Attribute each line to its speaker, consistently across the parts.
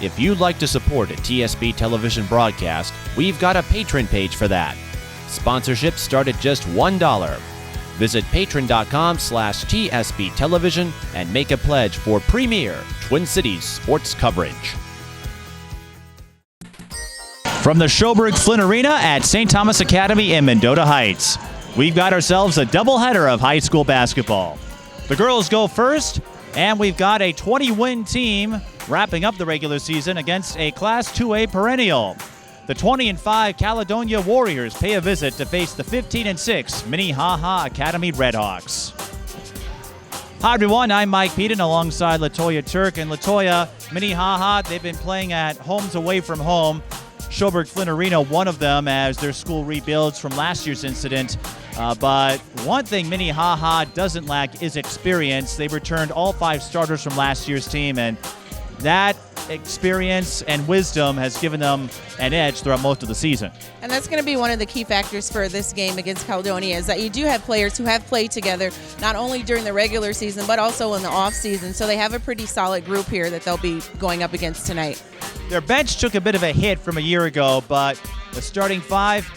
Speaker 1: If you'd like to support a TSB television broadcast, we've got a Patreon page for that. Sponsorships start at just $1. Visit patreon.com/TSB television and make a pledge for premier Twin Cities sports coverage. From the Sjoberg-Flynn Arena at St. Thomas Academy in Mendota Heights, we've got ourselves a doubleheader of high school basketball. The girls go first, and we've got a 20-win team wrapping up the regular season against a Class 2A perennial. The 20-5 Caledonia Warriors pay a visit to face the 15-6 Minnehaha Academy Redhawks. Hi everyone, I'm Mike Peden alongside LaToya Turk. And LaToya, Minnehaha, they've been playing at homes away from home. Sjoberg-Flynn Arena, one of them, as their school rebuilds from last year's incident. But one thing Minnehaha doesn't lack is experience. They returned all 5 starters from last year's team, and that experience and wisdom has given them an edge throughout most of the season.
Speaker 2: And that's going to be one of the key factors for this game against Caledonia, is that you do have players who have played together not only during the regular season but also in the off season. So they have a pretty solid group here that they'll be going up against tonight.
Speaker 1: Their bench took a bit of a hit from a year ago, but the starting 5,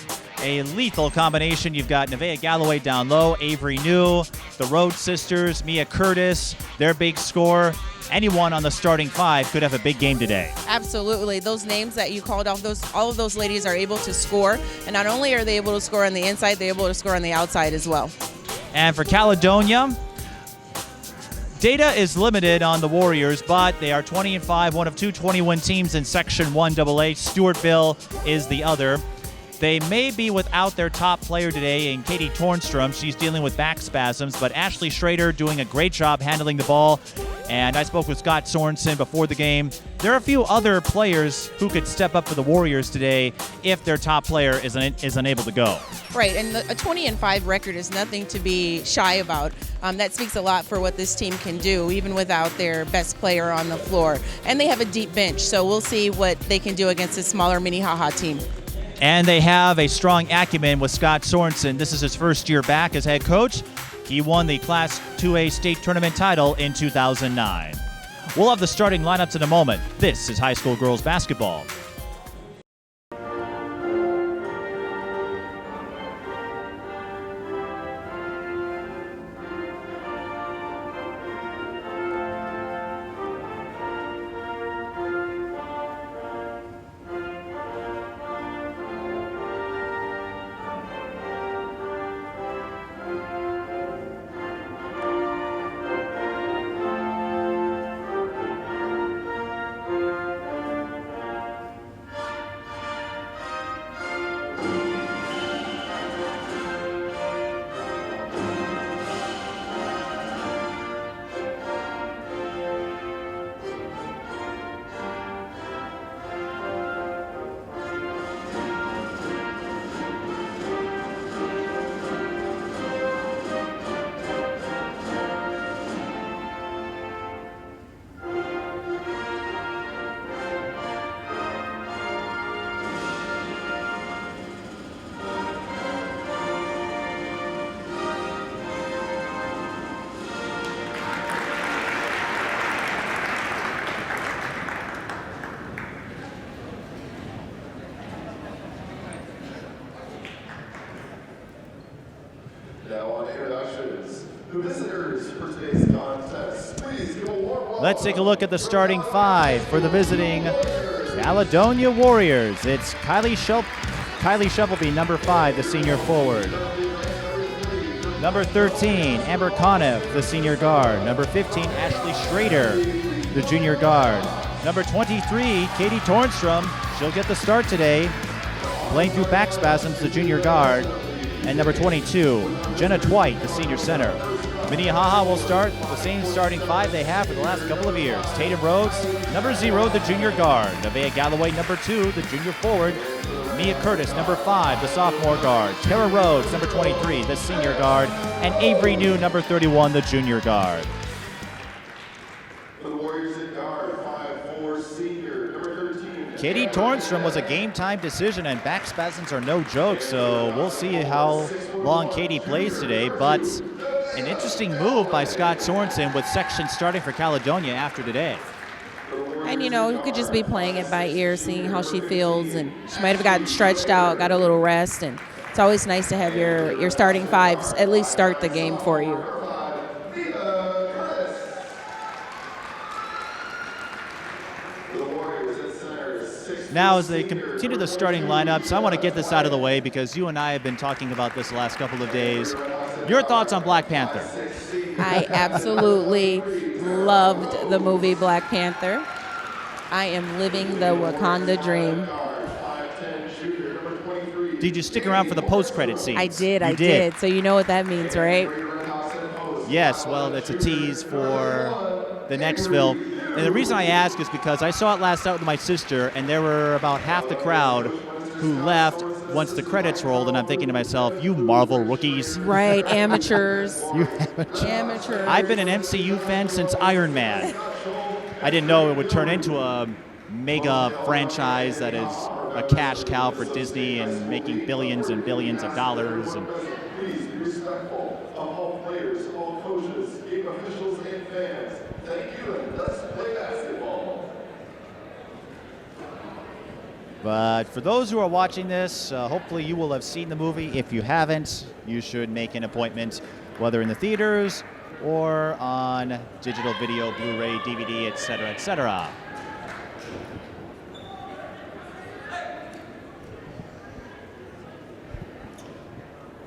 Speaker 1: a lethal combination. You've got Nevaeh Galloway down low, Avery New, the Rhodes sisters, Mia Curtis, their big scorer. Anyone on the starting 5 could have a big game today.
Speaker 2: Absolutely. Those names that you called off, all of those ladies are able to score. And not only are they able to score on the inside, they're able to score on the outside as well. And
Speaker 1: for Caledonia, data is limited on the Warriors, but they are 20-5, one of 2 20-win teams in Section 1AA. Stewartville is the other. They may be without their top player today in Katie Tornstrom. She's dealing with back spasms, but Ashley Schrader doing a great job handling the ball. And I spoke with Scott Sorensen before the game. There are a few other players who could step up for the Warriors today if their top player is unable to go.
Speaker 2: Right, and a 20-5 record is nothing to be shy about. That speaks a lot for what this team can do, even without their best player on the floor. And they have a deep bench, so we'll see what they can do against a smaller Minnehaha team.
Speaker 1: And they have a strong acumen with Scott Sorensen. This is his first year back as head coach. He won the Class 2A state tournament title in 2009. We'll have the starting lineups in a moment. This is high school girls basketball. Let's take a look at the starting 5 for the visiting Caledonia Warriors. It's Kylie Shovelby, number 5, the senior forward. Number 13, Amber Conniff, the senior guard. Number 15, Ashley Schrader, the junior guard. Number 23, Katie Tornstrom. She'll get the start today, playing through back spasms, the junior guard. And number 22, Jenna Twite, the senior center. Minnehaha will start the same starting 5 they have for the last couple of years. Tatum Rhodes, number 0, the junior guard. Nevaeh Galloway, number 2, the junior forward. Mia Curtis, number 5, the sophomore guard. Tara Rhodes, number 23, the senior guard. And Avery New, number 31, the junior guard.
Speaker 3: For the Warriors at guard, 5'4", senior, number 13.
Speaker 1: Katie Tornstrom was a game-time decision, and back spasms are no joke, so we'll see how long Katie plays today. But an interesting move by Scott Sorensen with section starting for Caledonia after today.
Speaker 2: And, you know, you could just be playing it by ear, seeing how she feels. And she might have gotten stretched out, got a little rest. And it's always nice to have your starting fives at least start the game for you.
Speaker 1: Now, as they continue the starting lineups, I want to get this out of the way because you and I have been talking about this the last couple of days. Your thoughts on Black Panther?
Speaker 2: I absolutely loved the movie Black Panther. I am living the Wakanda dream.
Speaker 1: Did you stick around for the post-credit scenes?
Speaker 2: I did. So you know what that means, right?
Speaker 1: Yes, well, it's a tease for the next film. And the reason I ask is because I saw it last night with my sister, and there were about half the crowd who left once the credits rolled, and I'm thinking to myself, you Marvel rookies.
Speaker 2: Right, amateurs.
Speaker 1: You amateurs. I've been an MCU fan since Iron Man. I didn't know it would turn into a mega franchise that is a cash cow for Disney and making billions and billions of dollars. And
Speaker 3: Please be respectful of all players, all coaches, game officials, and fans. Thank you, and let's play basketball.
Speaker 1: But for those who are watching this, hopefully you will have seen the movie. If you haven't, you should make an appointment, whether in the theaters or on digital video, Blu-ray, DVD, etc., etc.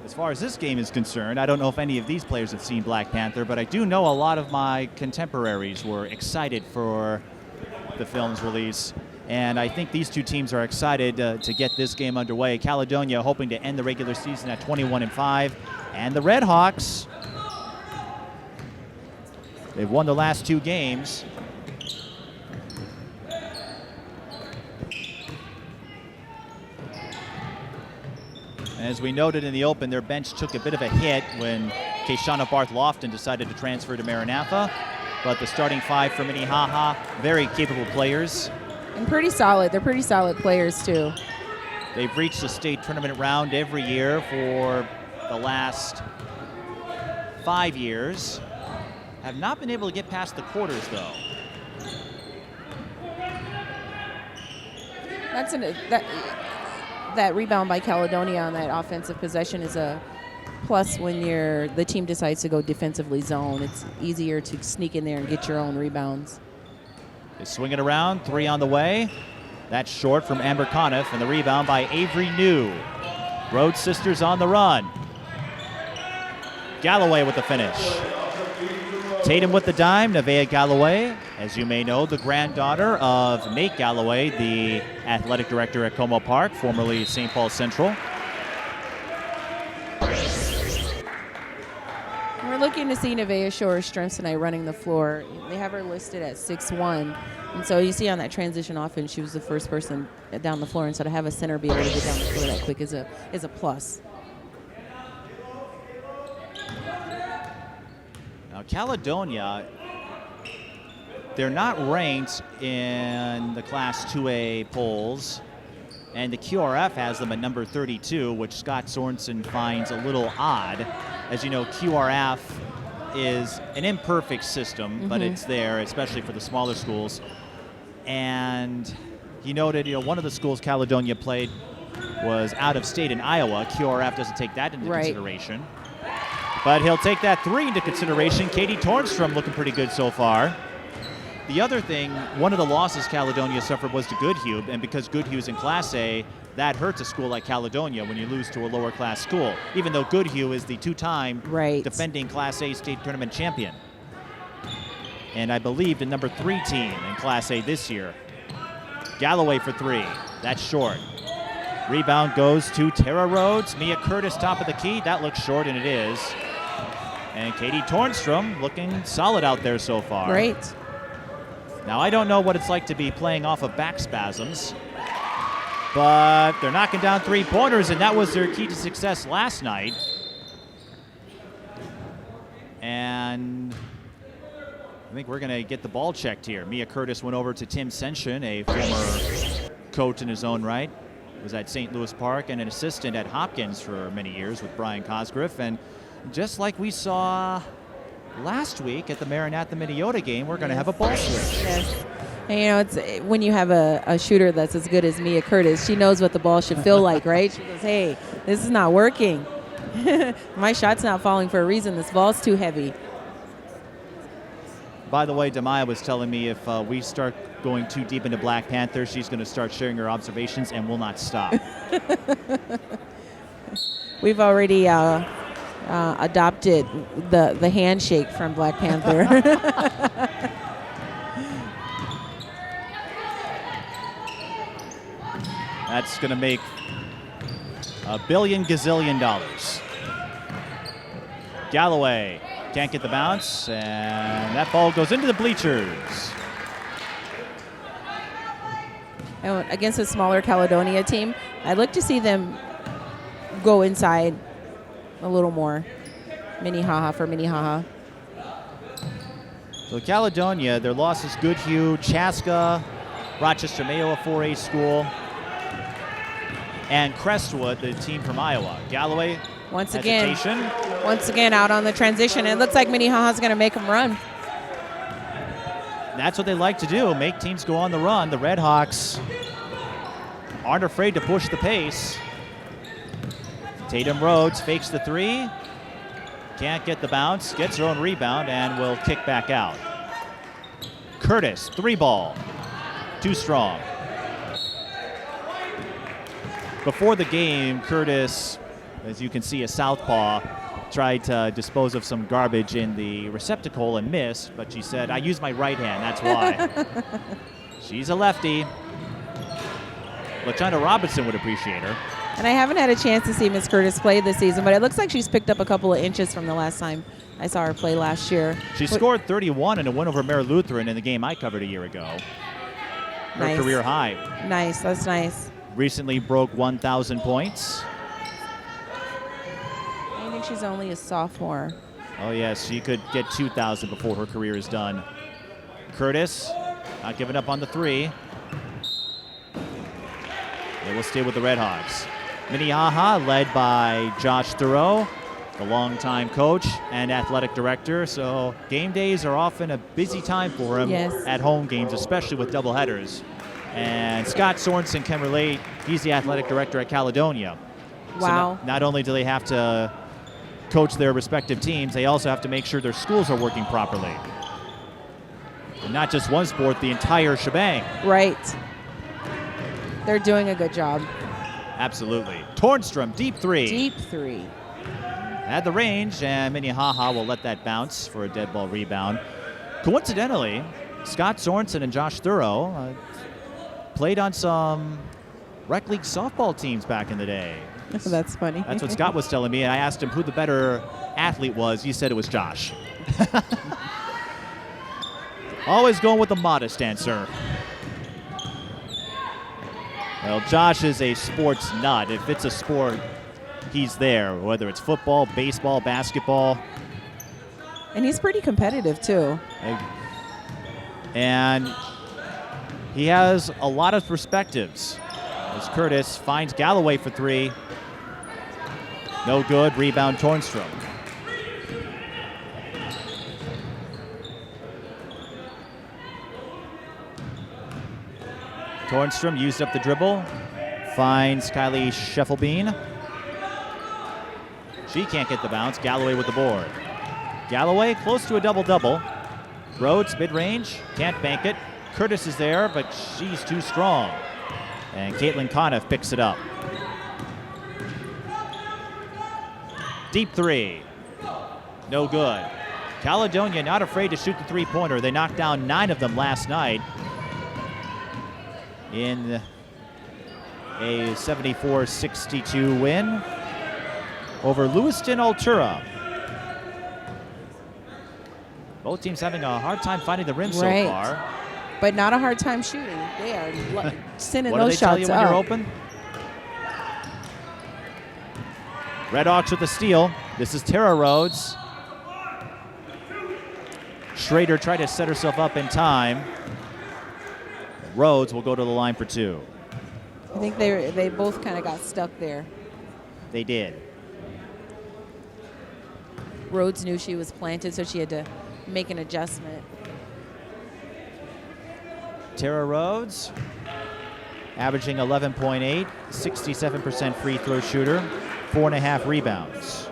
Speaker 1: As far as this game is concerned, I don't know if any of these players have seen Black Panther, but I do know a lot of my contemporaries were excited for the film's release. And I think these two teams are excited to get this game underway. Caledonia hoping to end the regular season at 21-5. And the Redhawks, they've won the last two games. As we noted in the open, their bench took a bit of a hit when Keshana Barth-Lofton decided to transfer to Maranatha. But the starting five for Minnehaha, very capable players.
Speaker 2: And pretty solid. They're pretty solid players, too.
Speaker 1: They've reached the state tournament round every year for the last 5 years. Have not been able to get past the quarters, though.
Speaker 2: That rebound by Caledonia on that offensive possession is a plus when the team decides to go defensively zone. It's easier to sneak in there and get your own rebounds.
Speaker 1: They swing it around, three on the way. That's short from Amber Conniff, and the rebound by Avery New. Rhodes sisters on the run. Galloway with the finish. Tatum with the dime, Nevaeh Galloway. As you may know, the granddaughter of Nate Galloway, the athletic director at Como Park, formerly St. Paul Central.
Speaker 2: We're looking to see Nevaeh show her strengths tonight running the floor. They have her listed at 6'1", and so you see on that transition offense, she was the first person down the floor, and so to have a center be able to get down the floor that quick is a plus.
Speaker 1: Now, Caledonia, they're not ranked in the Class 2A polls, and the QRF has them at number 32, which Scott Sorensen finds a little odd. As you know, QRF is an imperfect system, but it's there, especially for the smaller schools. And he noted, one of the schools Caledonia played was out of state in Iowa. QRF doesn't take that into consideration. But he'll take that three into consideration. Katie Tornstrom looking pretty good so far. The other thing, one of the losses Caledonia suffered was to Goodhue, and because Goodhue's in Class A, that hurts a school like Caledonia when you lose to a lower class school, even though Goodhue is the two-time defending Class A state tournament champion. And I believe the number 3 team in Class A this year. Galloway for three. That's short. Rebound goes to Tara Rhodes. Mia Curtis top of the key. That looks short, and it is. And Katie Tornstrom looking solid out there so far.
Speaker 2: Great.
Speaker 1: Now, I don't know what it's like to be playing off of back spasms, but they're knocking down three-pointers, and that was their key to success last night. And I think we're going to get the ball checked here. Mia Curtis went over to Tim Senshin, a former coach in his own right. Was at St. Louis Park and an assistant at Hopkins for many years with Brian Cosgriff. And just like we saw last week at the Maranatha Minneota game, we're going to have a ball switch.
Speaker 2: Yes. And, you know, it's when you have a shooter that's as good as Mia Curtis, she knows what the ball should feel like, right? She goes, hey, this is not working. My shot's not falling for a reason. This ball's too heavy.
Speaker 1: By the way, Demaya was telling me if we start going too deep into Black Panther, she's going to start sharing her observations and will not stop.
Speaker 2: We've already adopted the handshake from Black Panther.
Speaker 1: That's going to make $1 billion gazillion. Galloway can't get the bounce, and that ball goes into the bleachers.
Speaker 2: And against a smaller Caledonia team, I'd look to see them go inside a little more. Minnehaha for Minnehaha.
Speaker 1: So Caledonia, their losses: Goodhue, Chaska, Rochester Mayo, a 4A school, and Crestwood, the team from Iowa. Galloway,
Speaker 2: Once
Speaker 1: hesitation.
Speaker 2: again out on the transition. It looks like Minnehaha's going to make them run.
Speaker 1: That's what they like to do, make teams go on the run. The Redhawks aren't afraid to push the pace. Tatum Rhodes fakes the three. Can't get the bounce, gets her own rebound, and will kick back out. Curtis, 3-ball. Too strong. Before the game, Curtis, as you can see, a southpaw, tried to dispose of some garbage in the receptacle and missed, but she said, I use my right hand, that's why. She's a lefty. LaToya Robinson would appreciate her.
Speaker 2: And I haven't had a chance to see Miss Curtis play this season, but it looks like she's picked up a couple of inches from the last time I saw her play last year.
Speaker 1: She scored 31 in a win over Mare Lutheran in the game I covered a year ago. Her
Speaker 2: Nice.
Speaker 1: career high.
Speaker 2: Nice, that's nice.
Speaker 1: Recently broke 1,000 points.
Speaker 2: I think she's only a sophomore.
Speaker 1: Oh, yes, she could get 2,000 before her career is done. Curtis, not giving up on the three. They will stay with the Redhawks. Minnehaha, led by Josh Thoreau, the longtime coach and athletic director. So game days are often a busy time for him at home games, especially with doubleheaders. And Scott Sorensen can relate. He's the athletic director at Caledonia.
Speaker 2: Wow.
Speaker 1: So not only do they have to coach their respective teams, they also have to make sure their schools are working properly. And not just one sport, the entire shebang.
Speaker 2: Right. They're doing a good job.
Speaker 1: Absolutely. Tornstrom, deep three.
Speaker 2: Deep three.
Speaker 1: Had the range, and Minnehaha will let that bounce for a dead ball rebound. Coincidentally, Scott Sorensen and Josh Thoreau played on some rec league softball teams back in the day.
Speaker 2: That's funny.
Speaker 1: That's what Scott was telling me, and I asked him who the better athlete was. He said it was Josh. Always going with the modest answer. Well, Josh is a sports nut. If it's a sport, he's there, whether it's football, baseball, basketball.
Speaker 2: And he's pretty competitive, too.
Speaker 1: And he has a lot of perspectives. As Curtis finds Galloway for three. No good. Rebound Tornstrom. Tornstrom used up the dribble. Finds Kylie Scheffelbein. She can't get the bounce. Galloway with the board. Galloway close to a double-double. Rhodes mid-range. Can't bank it. Curtis is there, but she's too strong. And Caitlin Conniff picks it up. Deep three. No good. Caledonia not afraid to shoot the three-pointer. They knocked down 9 of them last night in a 74-62 win over Lewiston Altura. Both teams having a hard time finding the rim so far.
Speaker 2: But not a hard time shooting. They are sending
Speaker 1: What do
Speaker 2: those
Speaker 1: they tell
Speaker 2: shots
Speaker 1: you when
Speaker 2: up.
Speaker 1: you're open? Redhawks with the steal. This is Tara Rhodes. Schrader tried to set herself up in time. Rhodes will go to the line for two.
Speaker 2: I think they both kind of got stuck there.
Speaker 1: They did.
Speaker 2: Rhodes knew she was planted, so she had to make an adjustment.
Speaker 1: Tara Rhodes, averaging 11.8, 67% free throw shooter, 4.5 rebounds.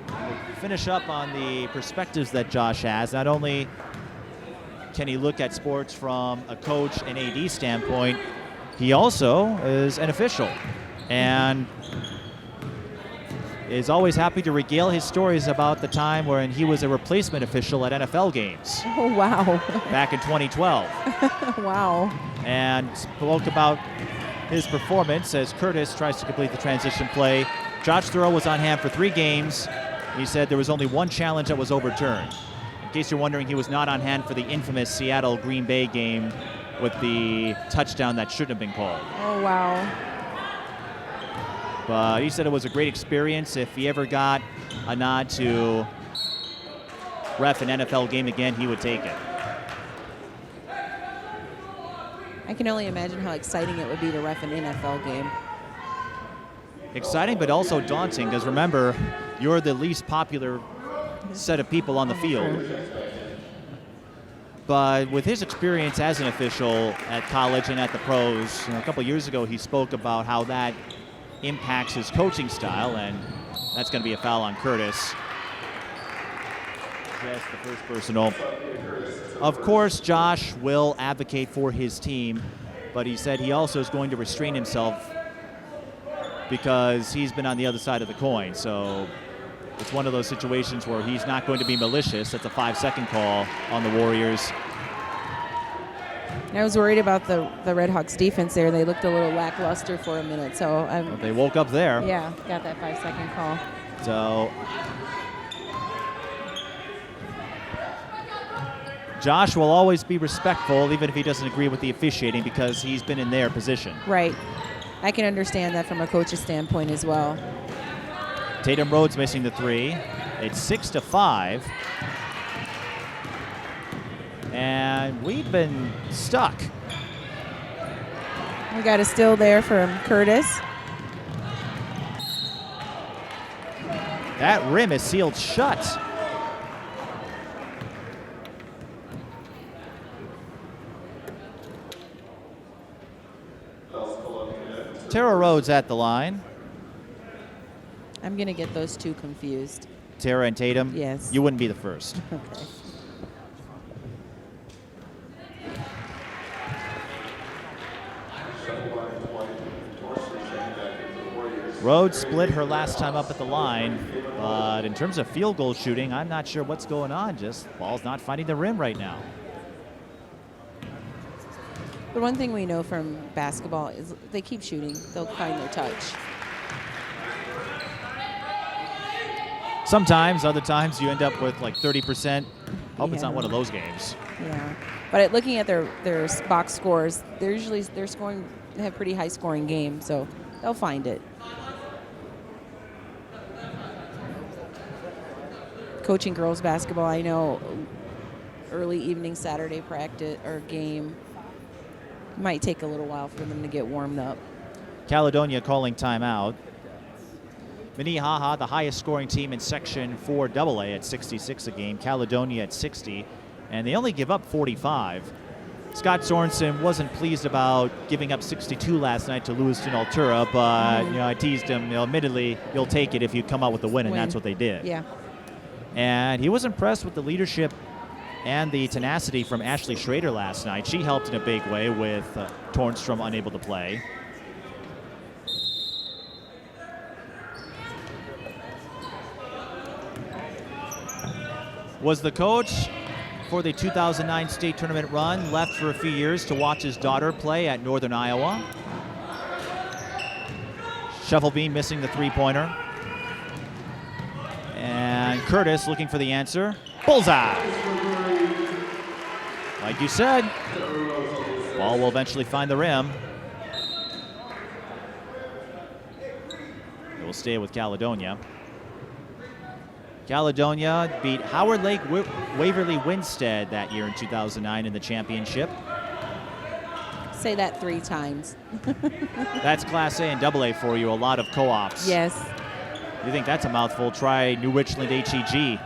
Speaker 1: We'll finish up on the perspectives that Josh has. Not only can he look at sports from a coach and AD standpoint, he also is an official and is always happy to regale his stories about the time when he was a replacement official at NFL games.
Speaker 2: Oh, wow.
Speaker 1: Back in 2012.
Speaker 2: Wow.
Speaker 1: And spoke about his performance as Curtis tries to complete the transition play. Josh Thoreau was on hand for 3 games. He said there was only 1 challenge that was overturned. In case you're wondering, he was not on hand for the infamous Seattle-Green Bay game with the touchdown that shouldn't have been called.
Speaker 2: Oh, wow.
Speaker 1: But he said it was a great experience. If he ever got a nod to ref an NFL game again, he would take it.
Speaker 2: I can only imagine how exciting it would be to ref an NFL game.
Speaker 1: Exciting, but also daunting, because remember, you're the least popular set of people on the field. But with his experience as an official at college and at the pros, a couple years ago he spoke about how that impacts his coaching style, and that's going to be a foul on Curtis. Just the first personal. Of course, Josh will advocate for his team, but he said he also is going to restrain himself because he's been on the other side of the coin. So it's one of those situations where he's not going to be malicious. That's a 5-second call on the Warriors.
Speaker 2: I was worried about the Redhawks defense there. They looked a little lackluster for a minute. So
Speaker 1: They woke up there.
Speaker 2: Yeah, got that 5-second call.
Speaker 1: So Josh will always be respectful, even if he doesn't agree with the officiating, because he's been in their position.
Speaker 2: Right. I can understand that from a coach's standpoint as well.
Speaker 1: Tatum Rhodes missing the 3. It's 6-5. And we've been stuck.
Speaker 2: We got a steal there from Curtis.
Speaker 1: That rim is sealed shut. Tara Rhodes at the line.
Speaker 2: I'm going to get those two confused.
Speaker 1: Tara and Tatum?
Speaker 2: Yes.
Speaker 1: You wouldn't be the first.
Speaker 2: Okay.
Speaker 1: Rhodes split her last time up at the line, but in terms of field goal shooting, I'm not sure what's going on. Just ball's not finding the rim right now.
Speaker 2: But one thing we know from basketball is they keep shooting. They'll find their touch.
Speaker 1: Sometimes, other times you end up with like 30%. Hope it's
Speaker 2: Yeah.
Speaker 1: not one of those games.
Speaker 2: Yeah. But looking at their box scores, they're scoring. They have pretty high scoring games, so they'll find it. Coaching girls basketball, I know early evening Saturday practice or game might take a little while for them to get warmed up.
Speaker 1: Caledonia calling timeout. Minnehaha, the highest scoring team in Section 4AA at 66 a game. Caledonia at 60, and they only give up 45. Scott Sorensen wasn't pleased about giving up 62 last night to Lewiston Altura, but I teased him. Admittedly, you'll take it if you come out with the win, and that's what they did.
Speaker 2: Yeah.
Speaker 1: And he was impressed with the leadership and the tenacity from Ashley Schrader last night. She helped in a big way with Tornstrom unable to play. Was the coach for the 2009 state tournament run, left for a few years to watch his daughter play at Northern Iowa. Shovelbean missing the three-pointer. And Curtis looking for the answer. Bullseye! Like you said, ball will eventually find the rim. It will stay with Caledonia. Caledonia beat Howard Lake Waverly Winstead that year in 2009 in the championship.
Speaker 2: Say that 3 times.
Speaker 1: That's Class A and AA for you, a lot of co-ops.
Speaker 2: Yes.
Speaker 1: You think that's a mouthful, try New Richland HEG,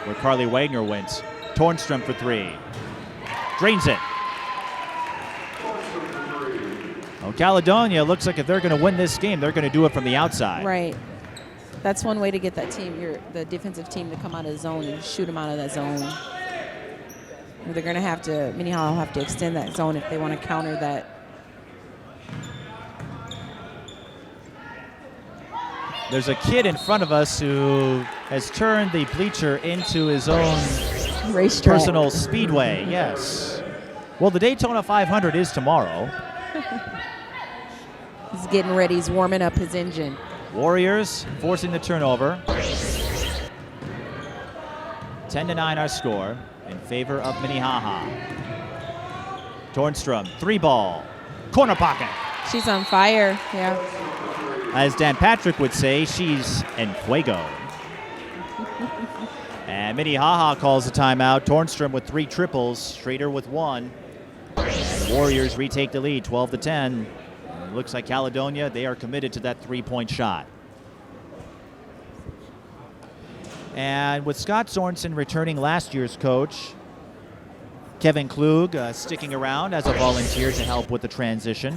Speaker 1: where Carly Wagner went. Tornstrom for 3. Drains it. Well, Caledonia looks like if they're going to win this game, they're going to do it from the outside.
Speaker 2: Right. That's one way to get that team, the defensive team, to come out of the zone and shoot them out of that zone. They're going to have to, Minnehaha will have to extend that zone if they want to counter that.
Speaker 1: There's a kid in front of us who has turned the bleacher into his own
Speaker 2: racetrack.
Speaker 1: Personal speedway, yes. Well, the Daytona 500 is tomorrow.
Speaker 2: He's getting ready. He's warming up his engine.
Speaker 1: Warriors forcing the turnover. 10-9 our score in favor of Minnehaha. Tornstrom, 3-ball, corner pocket.
Speaker 2: She's on fire, yeah.
Speaker 1: As Dan Patrick would say, she's en fuego. And Minnehaha calls a timeout. Tornstrom with 3 triples, Schrader with 1. And the Warriors retake the lead, 12-10. It looks like Caledonia, they are committed to that 3-point shot. And with Scott Sorensen returning last year's coach, Kevin Klug sticking around as a volunteer to help with the transition.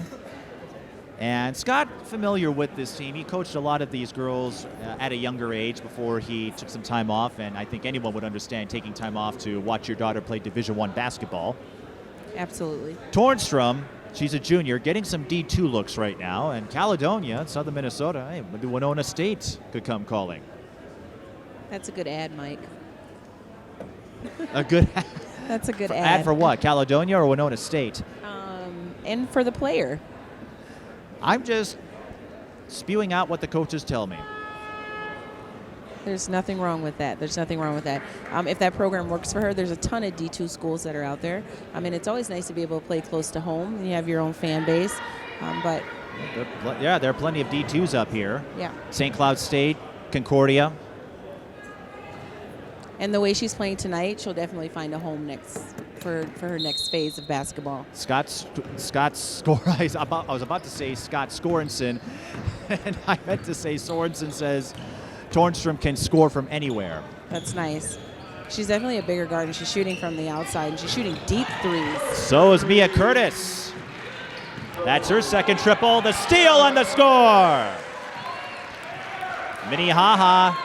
Speaker 1: And Scott, familiar with this team, he coached a lot of these girls at a younger age before he took some time off, and I think anyone would understand taking time off to watch your daughter play Division I basketball.
Speaker 2: Absolutely.
Speaker 1: Tornstrom, she's a junior, getting some D2 looks right now, and Caledonia, southern Minnesota, hey, maybe Winona State could come calling.
Speaker 2: That's a good ad, Mike.
Speaker 1: A good
Speaker 2: That's a good
Speaker 1: ad for what? Caledonia or Winona State?
Speaker 2: And for the player.
Speaker 1: I'm just spewing out what the coaches tell me.
Speaker 2: There's nothing wrong with that. There's nothing wrong with that. If that program works for her, there's a ton of D2 schools that are out there. I mean, it's always nice to be able to play close to home and you have your own fan base. But
Speaker 1: there are plenty of D2s up here.
Speaker 2: Yeah.
Speaker 1: St. Cloud State, Concordia.
Speaker 2: And the way she's playing tonight, she'll definitely find a home next for her next phase of basketball.
Speaker 1: Scott's score. I was about to say Scott Sorensen, and I meant to say Sorensen says Tornstrom can score from anywhere.
Speaker 2: That's nice. She's definitely a bigger guard, and she's shooting from the outside, and she's shooting deep threes.
Speaker 1: So is Mia Curtis. That's her second triple. The steal on the score. Minnehaha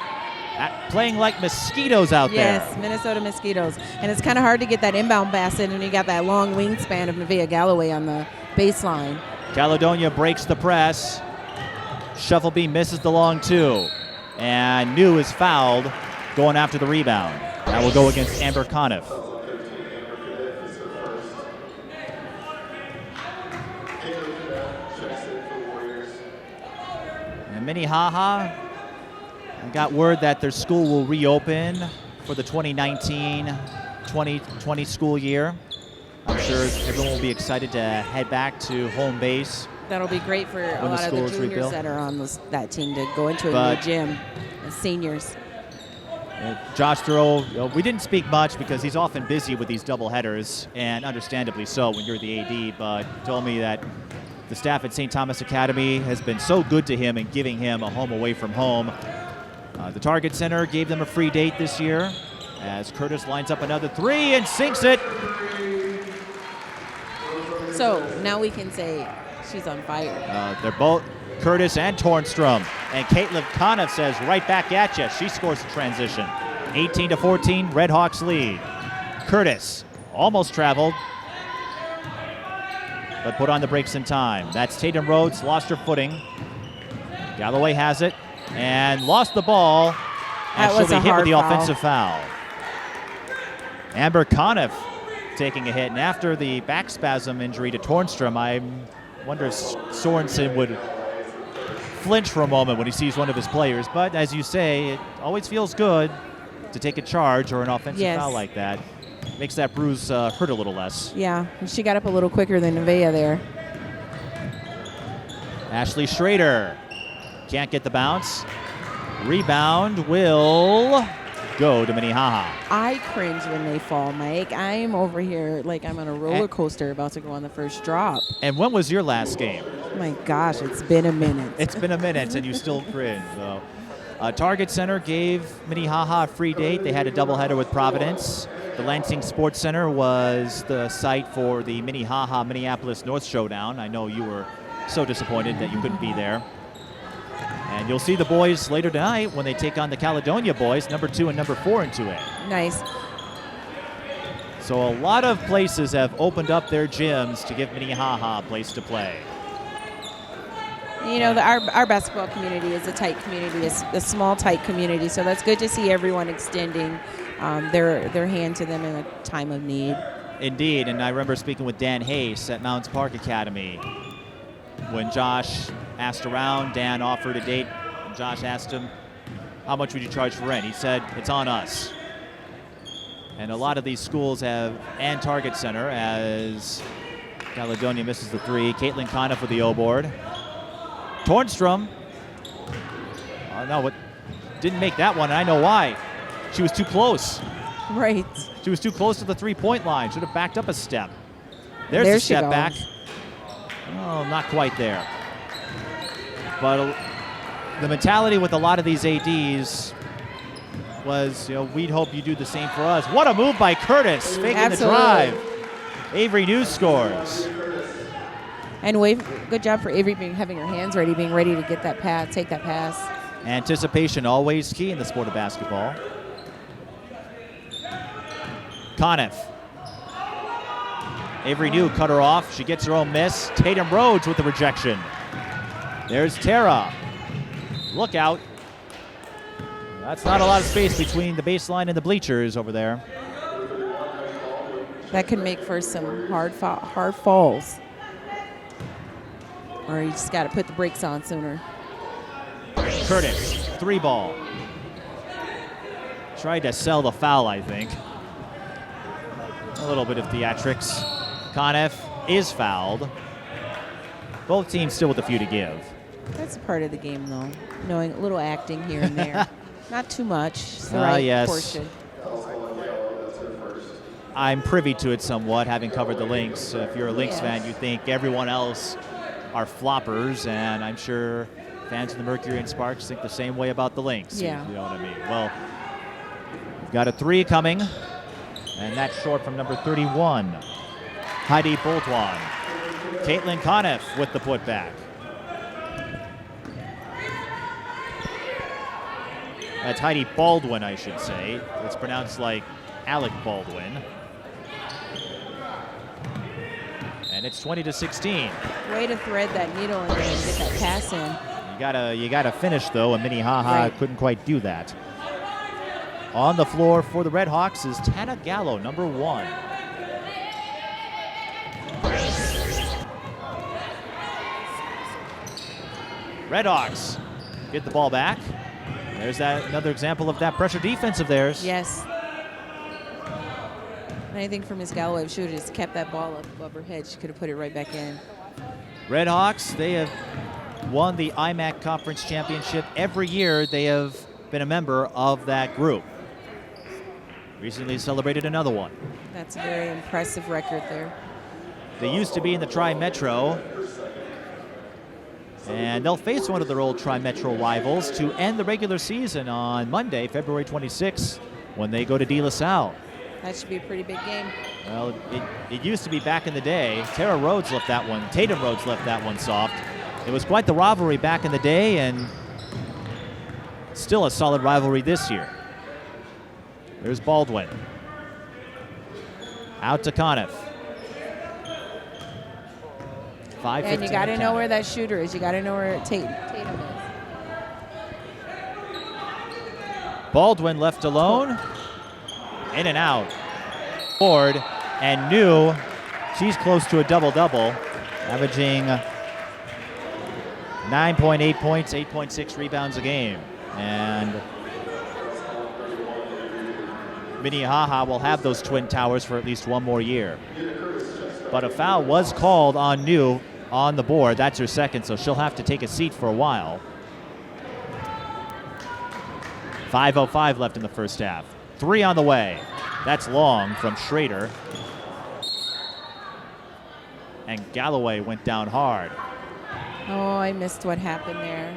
Speaker 1: playing like mosquitoes out there.
Speaker 2: Yes, Minnesota Mosquitoes. And it's kind of hard to get that inbound pass in when you got that long wingspan of Nevaeh Galloway on the baseline.
Speaker 1: Caledonia breaks the press. Shuffleby misses the long 2. And New is fouled going after the rebound. That will go against Amber Conniff. And Minnehaha, I got word that their school will reopen for the 2019-2020 school year. I'm sure everyone will be excited to head back to home base.
Speaker 2: That'll be great for a lot of the juniors that are on that team to go into a new gym as seniors.
Speaker 1: Josh Thoreau, we didn't speak much because he's often busy with these doubleheaders, and understandably so when you're the AD, but told me that the staff at St. Thomas Academy has been so good to him and giving him a home away from home. The Target Center gave them a free date this year as Curtis lines up another 3 and sinks it.
Speaker 2: So now we can say she's on fire.
Speaker 1: They're both Curtis and Tornstrom. And Caitlin Conniff says right back at you. She scores the transition. 18-14, Redhawks lead. Curtis almost traveled, but put on the brakes in time. That's Tatum Rhodes, lost her footing. Galloway has it and lost the ball. And she'll be hit with the offensive foul. Amber Conniff taking a hit. And after the back spasm injury to Tornstrom, I wonder if Sorensen would flinch for a moment when he sees one of his players. But as you say, it always feels good to take a charge or an offensive foul like that. Makes that bruise hurt a little less.
Speaker 2: Yeah, she got up a little quicker than Nevaeh there.
Speaker 1: Ashley Schrader can't get the bounce. Rebound will go to Minnehaha.
Speaker 2: I cringe when they fall, Mike. I'm over here like I'm on a roller coaster about to go on the first drop.
Speaker 1: And when was your last game?
Speaker 2: Oh my gosh, it's been a minute.
Speaker 1: It's been a minute and you still cringe. So. Target Center gave Minnehaha a free date. They had a doubleheader with Providence. The Lansing Sports Center was the site for the Minnehaha Minneapolis North Showdown. I know you were so disappointed that you couldn't be there. And you'll see the boys later tonight when they take on the Caledonia boys, number 2 and number 4 in 2A.
Speaker 2: Nice.
Speaker 1: So a lot of places have opened up their gyms to give Minnehaha a place to play.
Speaker 2: You know, our basketball community is a tight community, a small, tight community. So that's good to see everyone extending their hand to them in a time of need.
Speaker 1: Indeed, and I remember speaking with Dan Hayes at Mounds Park Academy. When Josh asked around, Dan offered a date. And Josh asked him, how much would you charge for rent? He said, it's on us. And a lot of these schools have, and Target Center, as Caledonia misses the 3. Caitlin Conniff with the O board. Tornstrom, didn't make that one, and I know why. She was too close.
Speaker 2: Right.
Speaker 1: She was too close to the 3-point line. Should have backed up a step. There's the step back. Oh, not quite there. But the mentality with a lot of these ADs was, we'd hope you do the same for us. What a move by Curtis, faking the drive. Avery News scores.
Speaker 2: And good job for Avery having her hands ready, being ready to get that pass, take that pass.
Speaker 1: Anticipation always key in the sport of basketball. Conniff. Avery New cut her off. She gets her own miss. Tatum Rhodes with the rejection. There's Tara. Look out. That's not a lot of space between the baseline and the bleachers over there.
Speaker 2: That could make for some hard falls. Or you just got to put the brakes on sooner.
Speaker 1: Curtis, 3 ball. Tried to sell the foul, I think. A little bit of theatrics. Conniff is fouled. Both teams still with a few to give.
Speaker 2: That's a part of the game, though. Knowing a little acting here and there. Not too much. It's the right portion.
Speaker 1: I'm privy to it somewhat, having covered the Lynx. If you're a Lynx fan, you think everyone else are floppers, and I'm sure fans of the Mercury and Sparks think the same way about the Lynx.
Speaker 2: Yeah.
Speaker 1: You know what I mean? Well, we've got a 3 coming, and that's short from number 31, Heidi Boltwan. Caitlin Conniff with the putback. That's Heidi Baldwin, I should say. It's pronounced like Alec Baldwin. And it's 20-16.
Speaker 2: Way to thread that needle in there and get that pass in.
Speaker 1: You gotta finish though, and Minnehaha couldn't quite do that. On the floor for the Redhawks is Tana Gallo, number 1. Redhawks get the ball back. There's another example of that pressure defense of theirs.
Speaker 2: Yes. And I think for Ms. Galloway, if she would have just kept that ball up above her head, she could have put it right back in.
Speaker 1: Redhawks, they have won the IMAC Conference Championship. Every year they have been a member of that group. Recently celebrated another one.
Speaker 2: That's a very impressive record there.
Speaker 1: They used to be in the Tri-Metro, and they'll face one of their old Tri-Metro rivals to end the regular season on Monday, February 26th, when they go to De La Salle.
Speaker 2: That should be a pretty big game.
Speaker 1: Well, it used to be back in the day. Tara Rhodes left that one. Tatum Rhodes left that one soft. It was quite the rivalry back in the day, and still a solid rivalry this year. There's Baldwin. Out to Conniff. 5:15.
Speaker 2: And you got to know where that shooter is. You got to know where Tatum is.
Speaker 1: Baldwin left alone. In and out. Board and New, she's close to a double-double, averaging 9.8 points, 8.6 rebounds a game. And Minnehaha will have those twin towers for at least one more year. But a foul was called on New on the board. That's her second, so she'll have to take a seat for a while. 5:05 left in the first half. 3 on the way. That's long from Schrader. And Galloway went down hard.
Speaker 2: Oh, I missed what happened there.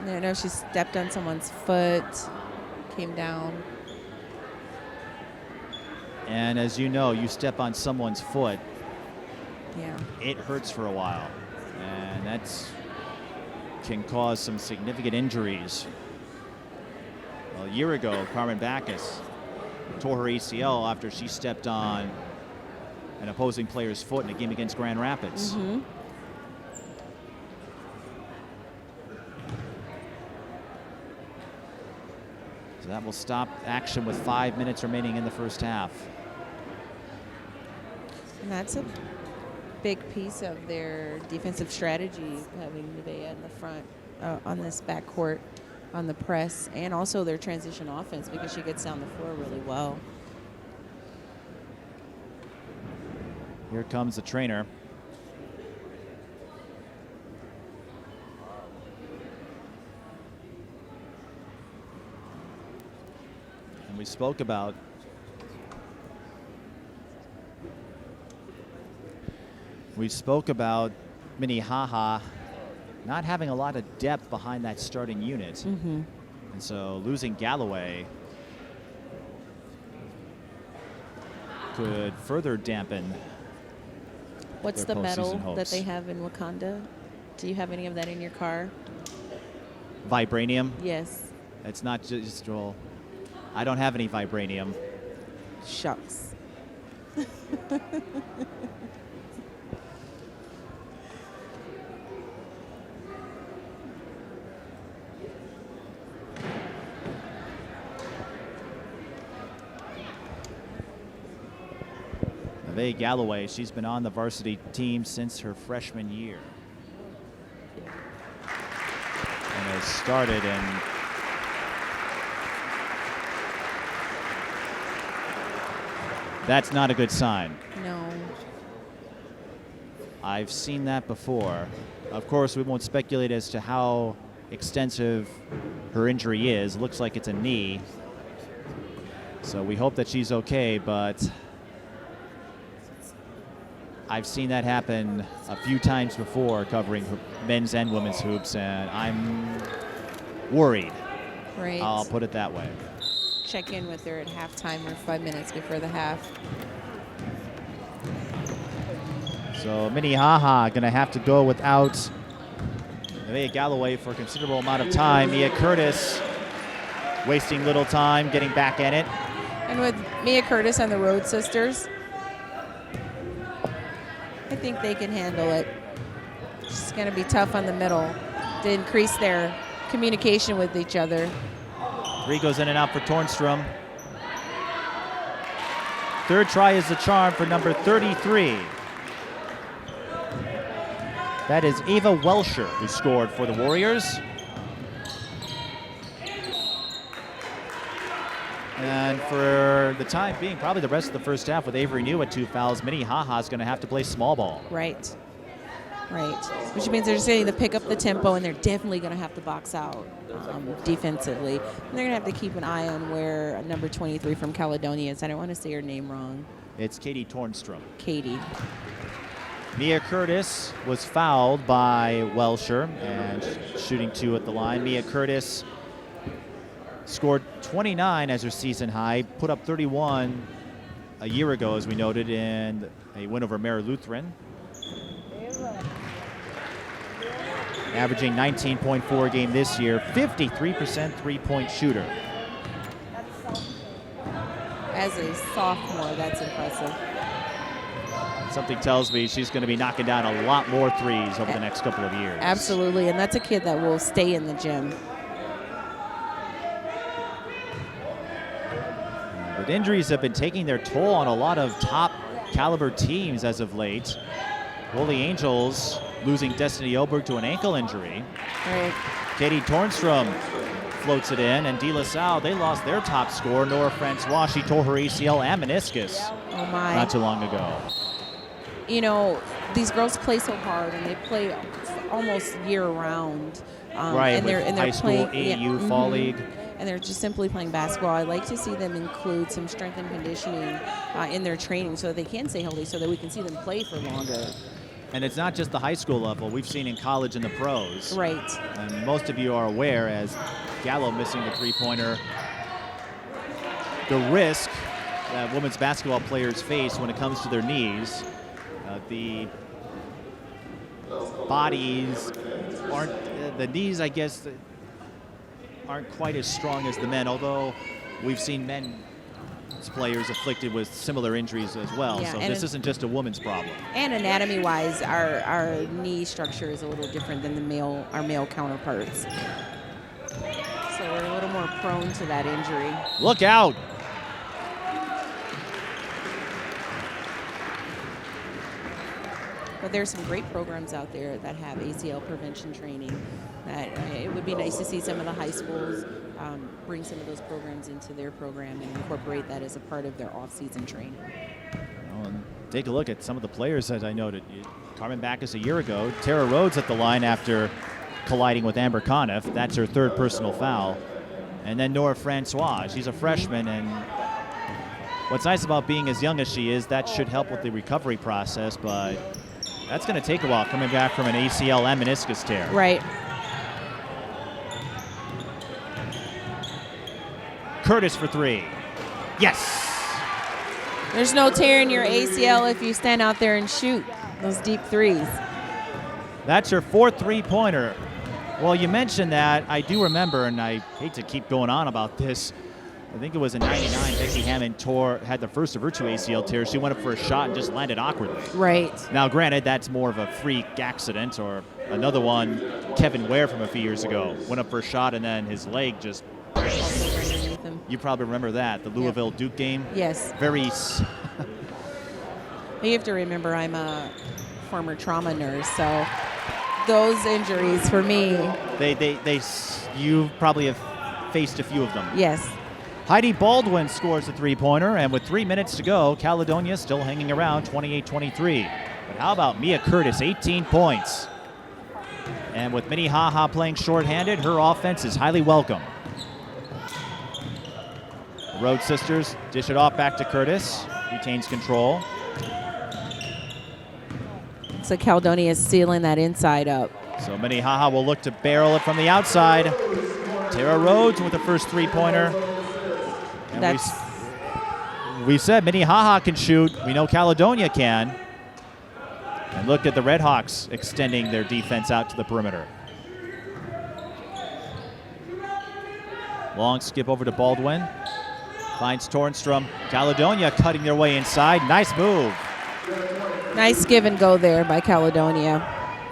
Speaker 2: No, she stepped on someone's foot, came down.
Speaker 1: And as you know, you step on someone's foot,
Speaker 2: Yeah.
Speaker 1: it hurts for a while. And that's can cause some significant injuries. Well, a year ago, Carmen Backus tore her ACL after she stepped on an opposing player's foot in a game against Grand Rapids.
Speaker 2: Mm-hmm.
Speaker 1: So that will stop action with 5 minutes remaining in the first half.
Speaker 2: And that's a big piece of their defensive strategy, having Nevaeh in the front on this backcourt, on the press, and also their transition offense because she gets down the floor really well.
Speaker 1: Here comes the trainer. And we spoke about Minnehaha not having a lot of depth behind that starting unit.
Speaker 2: Mm-hmm.
Speaker 1: And so losing Galloway could further dampen.
Speaker 2: What's
Speaker 1: their
Speaker 2: the medal
Speaker 1: postseason hopes.
Speaker 2: that they have in Wakanda? Do you have any of that in your car?
Speaker 1: Vibranium.
Speaker 2: Yes.
Speaker 1: It's not just, well, I don't have any vibranium.
Speaker 2: Shucks.
Speaker 1: Nevaeh Galloway, she's been on the varsity team since her freshman year. And has started in that's not a good sign.
Speaker 2: No.
Speaker 1: I've seen that before. Of course, we won't speculate as to how extensive her injury is. Looks like it's a knee. So we hope that she's okay, but I've seen that happen a few times before covering men's and women's hoops, and I'm worried.
Speaker 2: Right.
Speaker 1: I'll put it that way.
Speaker 2: Check in with her at halftime or 5 minutes before the half.
Speaker 1: So Minnehaha going to have to go without Nevaeh Galloway for a considerable amount of time. Mia Curtis wasting little time getting back in it.
Speaker 2: And with Mia Curtis and the Rhodes sisters, I think they can handle it. It's going to be tough on the middle to increase their communication with each other.
Speaker 1: Three goes in and out for Tornstrom. Third try is the charm for number 33. That is Ava Welsher, who scored for the Warriors. And for the time being, probably the rest of the first half with Avery New at 2 fouls, Minnehaha is going to have to play small ball.
Speaker 2: Right. Right. Which means they're just going to pick up the tempo, and they're definitely going to have to box out defensively. And they're going to have to keep an eye on where number 23 from Caledonia is. I don't want to say her name wrong.
Speaker 1: It's Katie Tornstrom.
Speaker 2: Katie.
Speaker 1: Mia Curtis was fouled by Welsher and shooting 2 at the line. Mia Curtis scored 29 as her season high, put up 31 a year ago, as we noted, in a win over Mare Lutheran. Averaging 19.4 a game this year, 53% three-point shooter.
Speaker 2: As a sophomore, that's impressive.
Speaker 1: Something tells me she's going to be knocking down a lot more threes over the next couple of years.
Speaker 2: Absolutely, and that's a kid that will stay in the gym.
Speaker 1: But injuries have been taking their toll on a lot of top caliber teams as of late. Holy Angels losing Destiny Oberg to an ankle injury.
Speaker 2: Right.
Speaker 1: Katie Tornstrom floats it in, and De La Salle, they lost their top scorer, Nora Francois. She tore her ACL and meniscus
Speaker 2: Oh my.
Speaker 1: not too long ago.
Speaker 2: You know, these girls play so hard, and they play almost year-round.
Speaker 1: Right,
Speaker 2: and
Speaker 1: with
Speaker 2: they're
Speaker 1: high school,
Speaker 2: playing,
Speaker 1: AAU, fall league.
Speaker 2: And they're just simply playing basketball. I like to see them include some strength and conditioning in their training so that they can stay healthy, so that we can see them play for longer.
Speaker 1: And it's not just the high school level. We've seen in college and the pros.
Speaker 2: Right.
Speaker 1: And most of you are aware, as Gallo missing the three-pointer, the risk that women's basketball players face when it comes to their knees. The bodies aren't, the knees, I guess, aren't quite as strong as the men, although we've seen men's players afflicted with similar injuries as well.
Speaker 2: Yeah,
Speaker 1: so
Speaker 2: and
Speaker 1: this isn't just a woman's problem.
Speaker 2: And anatomy-wise, our knee structure is a little different than our male counterparts. So we're a little more prone to that injury.
Speaker 1: Look out!
Speaker 2: But there's some great programs out there that have ACL prevention training. That it would be nice to see some of the high schools bring some of those programs into their program and incorporate that as a part of their off-season training.
Speaker 1: Well, and take a look at some of the players that I noted. Carmen Backus a year ago. Tara Rhodes at the line after colliding with Amber Conniff. That's her third personal foul. And then Nora Francois. She's a freshman, and what's nice about being as young as she is, that should help with the recovery process, but that's going to take a while coming back from an ACL and meniscus tear.
Speaker 2: Right.
Speaker 1: Curtis for three. Yes!
Speaker 2: There's no tear in your ACL if you stand out there and shoot those deep threes.
Speaker 1: That's her fourth three-pointer. Well, you mentioned that. I do remember, and I hate to keep going on about this, I think it was in '99, Becky Hammond had the first of her two ACL tears. She went up for a shot and just landed awkwardly.
Speaker 2: Right.
Speaker 1: Now, granted, that's more of a freak accident, or another one, Kevin Ware from a few years ago. Went up for a shot and then his leg just... You probably remember that, the Louisville Duke game.
Speaker 2: Yes.
Speaker 1: Very...
Speaker 2: You have to remember I'm a former trauma nurse, so those injuries for me... You probably have faced a few of them. Yes.
Speaker 1: Heidi Baldwin scores a three-pointer, and with 3 minutes to go, Caledonia still hanging around 28-23. But how about Mia Curtis, 18 points. And with Minnehaha playing shorthanded, her offense is highly welcome. The Rhodes sisters dish it off back to Curtis, retains control.
Speaker 2: So Caledonia is sealing that inside up.
Speaker 1: So Minnehaha will look to barrel it from the outside. Tara Rhodes with the first three-pointer. And we said Minnehaha can shoot. We know Caledonia can. And look at the Redhawks extending their defense out to the perimeter. Long skip over to Baldwin. Finds Tornstrom. Caledonia cutting their way inside. Nice move.
Speaker 2: Nice give and go there by Caledonia.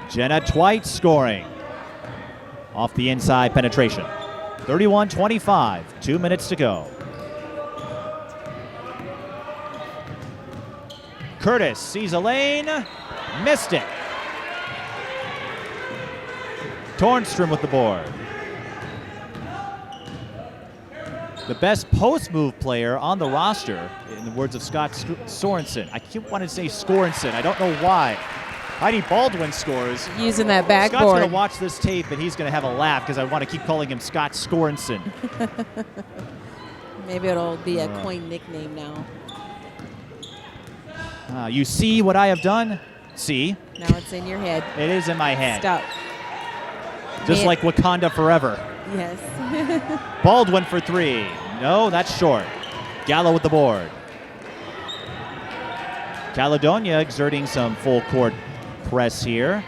Speaker 1: Jenna Twite scoring off the inside penetration. 31-25, 2 minutes to go. Curtis sees a lane, missed it. Tornstrom with the board. The best post move player on the roster, in the words of Scott Sorensen. I keep wanting to say Scorensen. I don't know why. Heidi Baldwin scores.
Speaker 2: Using that backboard.
Speaker 1: Scott's going to watch this tape and he's going to have a laugh because I want to keep calling him Scott Scorensen.
Speaker 2: Maybe it'll be a coin nickname now.
Speaker 1: You see what I have done? See?
Speaker 2: Now it's in your head.
Speaker 1: It is in my head.
Speaker 2: Stop.
Speaker 1: Just like Wakanda Forever.
Speaker 2: Yes.
Speaker 1: Baldwin for three. No, that's short. Gallo with the board. Caledonia exerting some full court press here.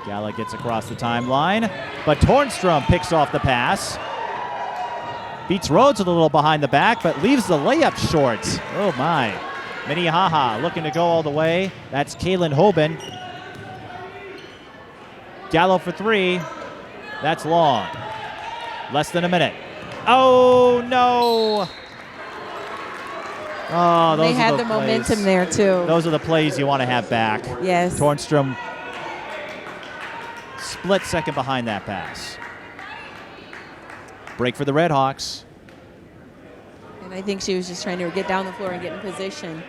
Speaker 1: Gallo gets across the timeline, but Tornstrom picks off the pass. Beats Rhodes a little behind the back, but leaves the layup short. Oh my. Minnehaha looking to go all the way. That's Kaylin Hoban. Gallo for three. That's long. Less than a minute. Oh no! Oh, those
Speaker 2: they had
Speaker 1: are
Speaker 2: the
Speaker 1: plays.
Speaker 2: momentum there too.
Speaker 1: Those are the plays you want to have back.
Speaker 2: Yes.
Speaker 1: Tornstrom split second behind that pass. Break for the Redhawks.
Speaker 2: And I think she was just trying to get down the floor and get in position.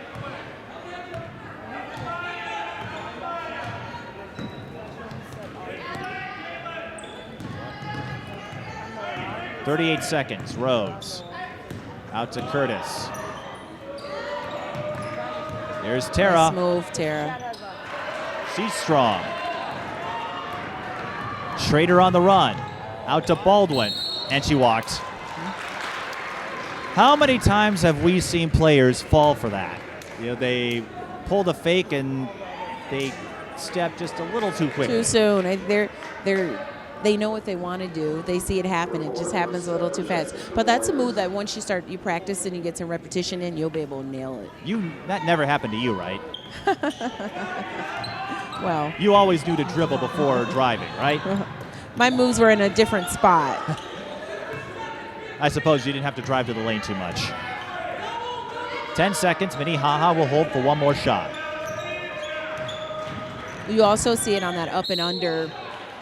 Speaker 1: .38 seconds. Rhodes out to Curtis. There's Tara.
Speaker 2: Nice move, Tara.
Speaker 1: She's strong. Schrader on the run. Out to Baldwin. And she walked. How many times have we seen players fall for that? You know, they pull the fake and they step just a little too quick.
Speaker 2: Too soon. They know what they want to do. They see it happen. It just happens a little too fast. But that's a move that once you practice and you get some repetition in, you'll be able to nail it.
Speaker 1: That never happened to you, right?
Speaker 2: Well,
Speaker 1: you always knew to dribble before driving, right?
Speaker 2: My moves were in a different spot.
Speaker 1: I suppose you didn't have to drive to the lane too much. 10 seconds. Minnehaha will hold for one more shot.
Speaker 2: You also see it on that up and under.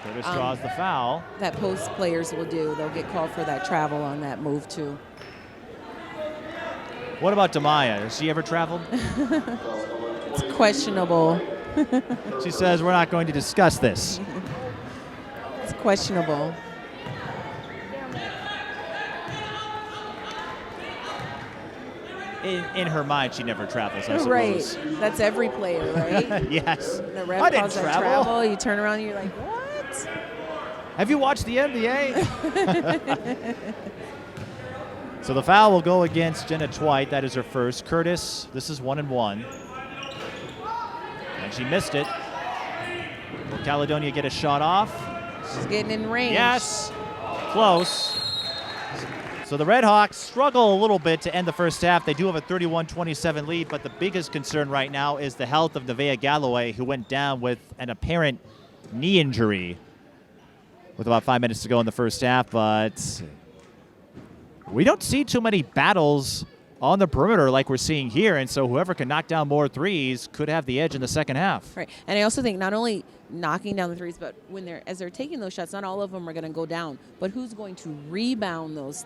Speaker 1: Curtis draws the foul.
Speaker 2: That post players will do. They'll get called for that travel on that move too.
Speaker 1: What about Demaya? Has she ever traveled?
Speaker 2: It's questionable.
Speaker 1: She says we're not going to discuss this.
Speaker 2: It's questionable.
Speaker 1: In her mind, she never travels, I suppose.
Speaker 2: Right. That's every player, right?
Speaker 1: Yes.
Speaker 2: The ref calls that travel. You turn around and you're like, what?
Speaker 1: Have you watched the NBA? So the foul will go against Jenna Twite. That is her first. Curtis, this is 1-1. And she missed it. Will Caledonia get a shot off?
Speaker 2: She's getting in range.
Speaker 1: Yes. Close. So the Redhawks struggle a little bit to end the first half. They do have a 31-27 lead, but the biggest concern right now is the health of Nevaeh Galloway, who went down with an apparent knee injury with about 5 minutes to go in the first half. But we don't see too many battles on the perimeter like we're seeing here, and so whoever can knock down more threes could have the edge in the second half.
Speaker 2: Right, and I also think not only knocking down the threes, but as they're taking those shots, not all of them are going to go down, but who's going to rebound those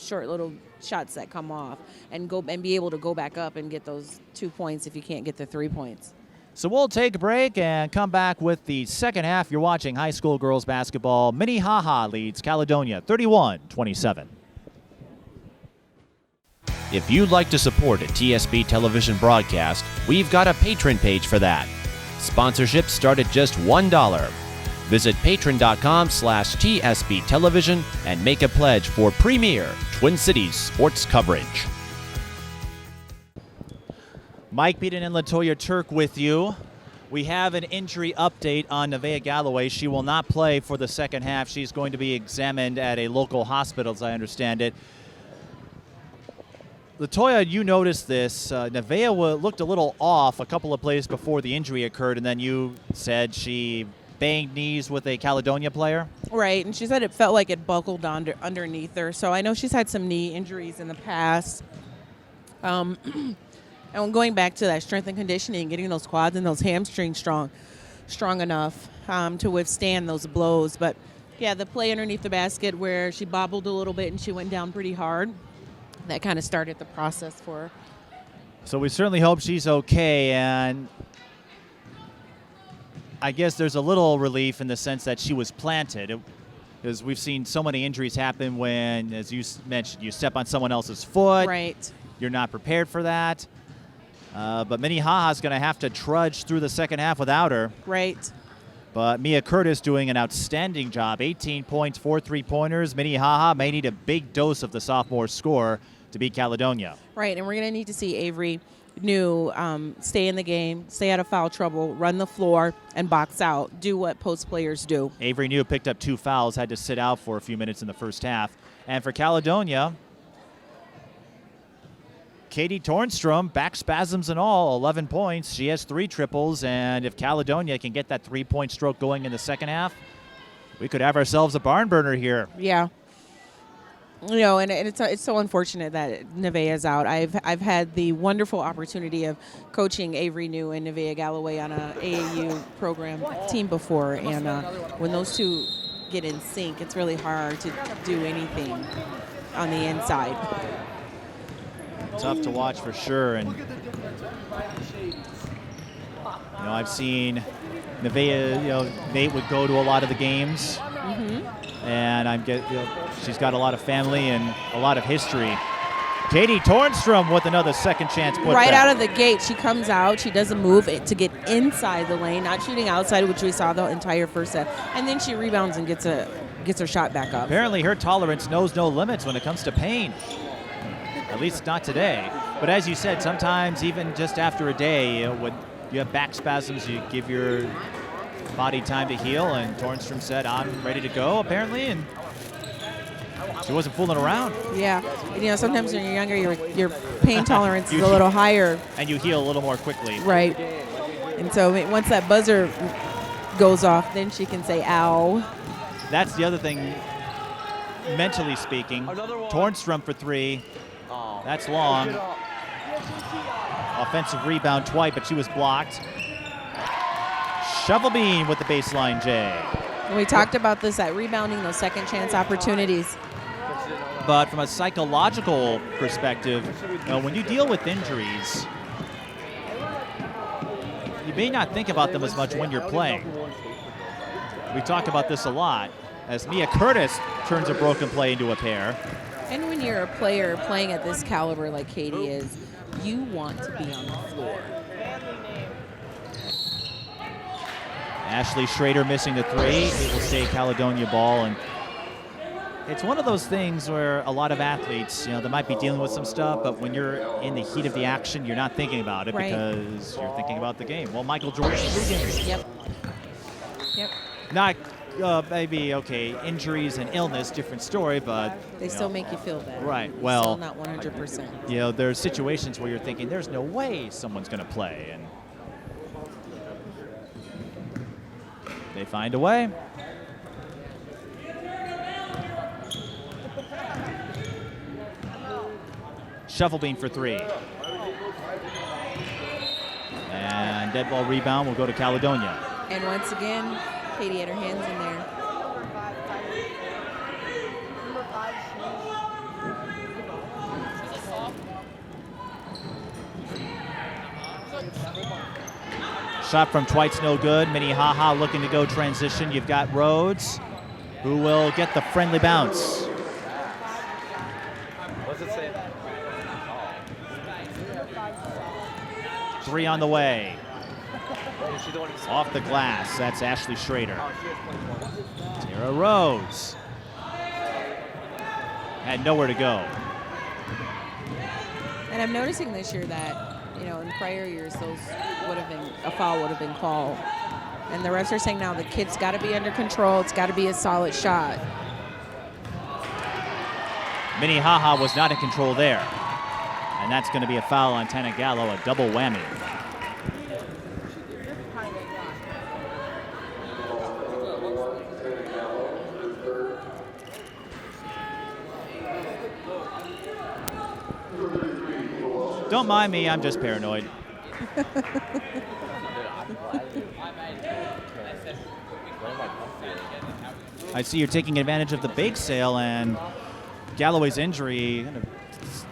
Speaker 2: short little shots that come off and be able to go back up and get those 2 points if you can't get the 3 points.
Speaker 1: So we'll take a break and come back with the second half. You're watching high school girls basketball. Minnehaha leads Caledonia 31-27.
Speaker 4: If you'd like to support a TSB television broadcast, we've got a Patreon page for that. Sponsorships start at just $1. Visit patreon.com/TSB television and make a pledge for premier Twin Cities sports coverage.
Speaker 1: Mike Peden and LaToya Turk with you. We have an injury update on Nevaeh Galloway. She will not play for the second half. She's going to be examined at a local hospital, as I understand it. LaToya, you noticed this. Nevaeh looked a little off a couple of plays before the injury occurred, and then you said she banged knees with a Caledonia player?
Speaker 2: Right, and she said it felt like it buckled underneath her. So I know she's had some knee injuries in the past. And going back to that strength and conditioning, getting those quads and those hamstrings strong enough to withstand those blows. But, yeah, the play underneath the basket where she bobbled a little bit and she went down pretty hard, that kind of started the process for her.
Speaker 1: So we certainly hope she's okay, and I guess there's a little relief in the sense that she was planted, because we've seen so many injuries happen when, as you mentioned, you step on someone else's foot.
Speaker 2: Right.
Speaker 1: You're not prepared for that. But Minnehaha's going to have to trudge through the second half without her.
Speaker 2: Right.
Speaker 1: But Mia Curtis doing an outstanding job. 18 points, 4 3-pointers. Minnehaha may need a big dose of the sophomore score to beat Caledonia.
Speaker 2: Right, and we're going to need to see Avery New stay in the game, stay out of foul trouble, run the floor, and box out. Do what post players do.
Speaker 1: Avery New picked up 2 fouls, had to sit out for a few minutes in the first half. And for Caledonia, Katie Tornstrom, back spasms and all, 11 points. She has 3 triples, and if Caledonia can get that 3-point stroke going in the second half, we could have ourselves a barn burner here.
Speaker 2: Yeah. You know, and it's so unfortunate that Nevaeh is out. I've had the wonderful opportunity of coaching Avery New and Nevaeh Galloway on a AAU program team before, and when those two get in sync, it's really hard to do anything on the inside.
Speaker 1: Tough to watch for sure, and I've seen Nevaeh. Nate would go to a lot of the games, and she's got a lot of family and a lot of history Katie Tornstrom with another second chance put
Speaker 2: Right
Speaker 1: back.
Speaker 2: out of the gate, she comes out. She doesn't move it to get inside the lane, not shooting outside, which we saw the entire first set. And then she rebounds and gets her shot back up.
Speaker 1: Apparently her tolerance knows no limits when it comes to pain. At least not today. But as you said, sometimes even just after a day, when you have back spasms, you give your body time to heal. And Tornstrom said, I'm ready to go, apparently. And she wasn't fooling around.
Speaker 2: Yeah. And, sometimes when you're younger, your pain tolerance is a little higher.
Speaker 1: And you heal a little more quickly.
Speaker 2: Right. And so once that buzzer goes off, then she can say, ow.
Speaker 1: That's the other thing, mentally speaking. Tornstrom for three. That's long. Offensive rebound twice, but she was blocked. Shovelbean with the baseline J.
Speaker 2: And we talked about this at rebounding, those second chance opportunities.
Speaker 1: But from a psychological perspective, when you deal with injuries, you may not think about them as much when you're playing. We talk about this a lot as Mia Curtis turns a broken play into a pair. And
Speaker 2: when you're a player playing at this caliber like Katie is, you want to be on the floor.
Speaker 1: Ashley Schrader missing the three. It will stay Caledonia ball. And it's one of those things where a lot of athletes, they might be dealing with some stuff, but when you're in the heat of the action, you're not thinking about it because you're thinking about the game. Well, Michael Jordan.
Speaker 2: Yep.
Speaker 1: Not maybe, injuries and illness, different story, but
Speaker 2: they still make you feel bad.
Speaker 1: Right. Well,
Speaker 2: still not 100%.
Speaker 1: There's situations where you're thinking there's no way someone's going to play, and they find a way. Shovelbean for three. And dead ball rebound will go to Caledonia.
Speaker 2: And once again, Katie had her hands in there.
Speaker 1: Shot from Twice no good. Minnehaha looking to go transition. You've got Rhodes, who will get the friendly bounce.
Speaker 5: What's it say?
Speaker 1: Three on the way. Off the glass. That's Ashley Schrader. Tara Rhodes had nowhere to go.
Speaker 2: And I'm noticing this year that, in prior years, a foul would have been called. And the refs are saying now the kid's got to be under control. It's got to be a solid shot.
Speaker 1: Minnehaha was not in control there. And that's going to be a foul on Tana Gallo, a double whammy. Don't mind me, I'm just paranoid. I see you're taking advantage of the bake sale, and Galloway's injury kind of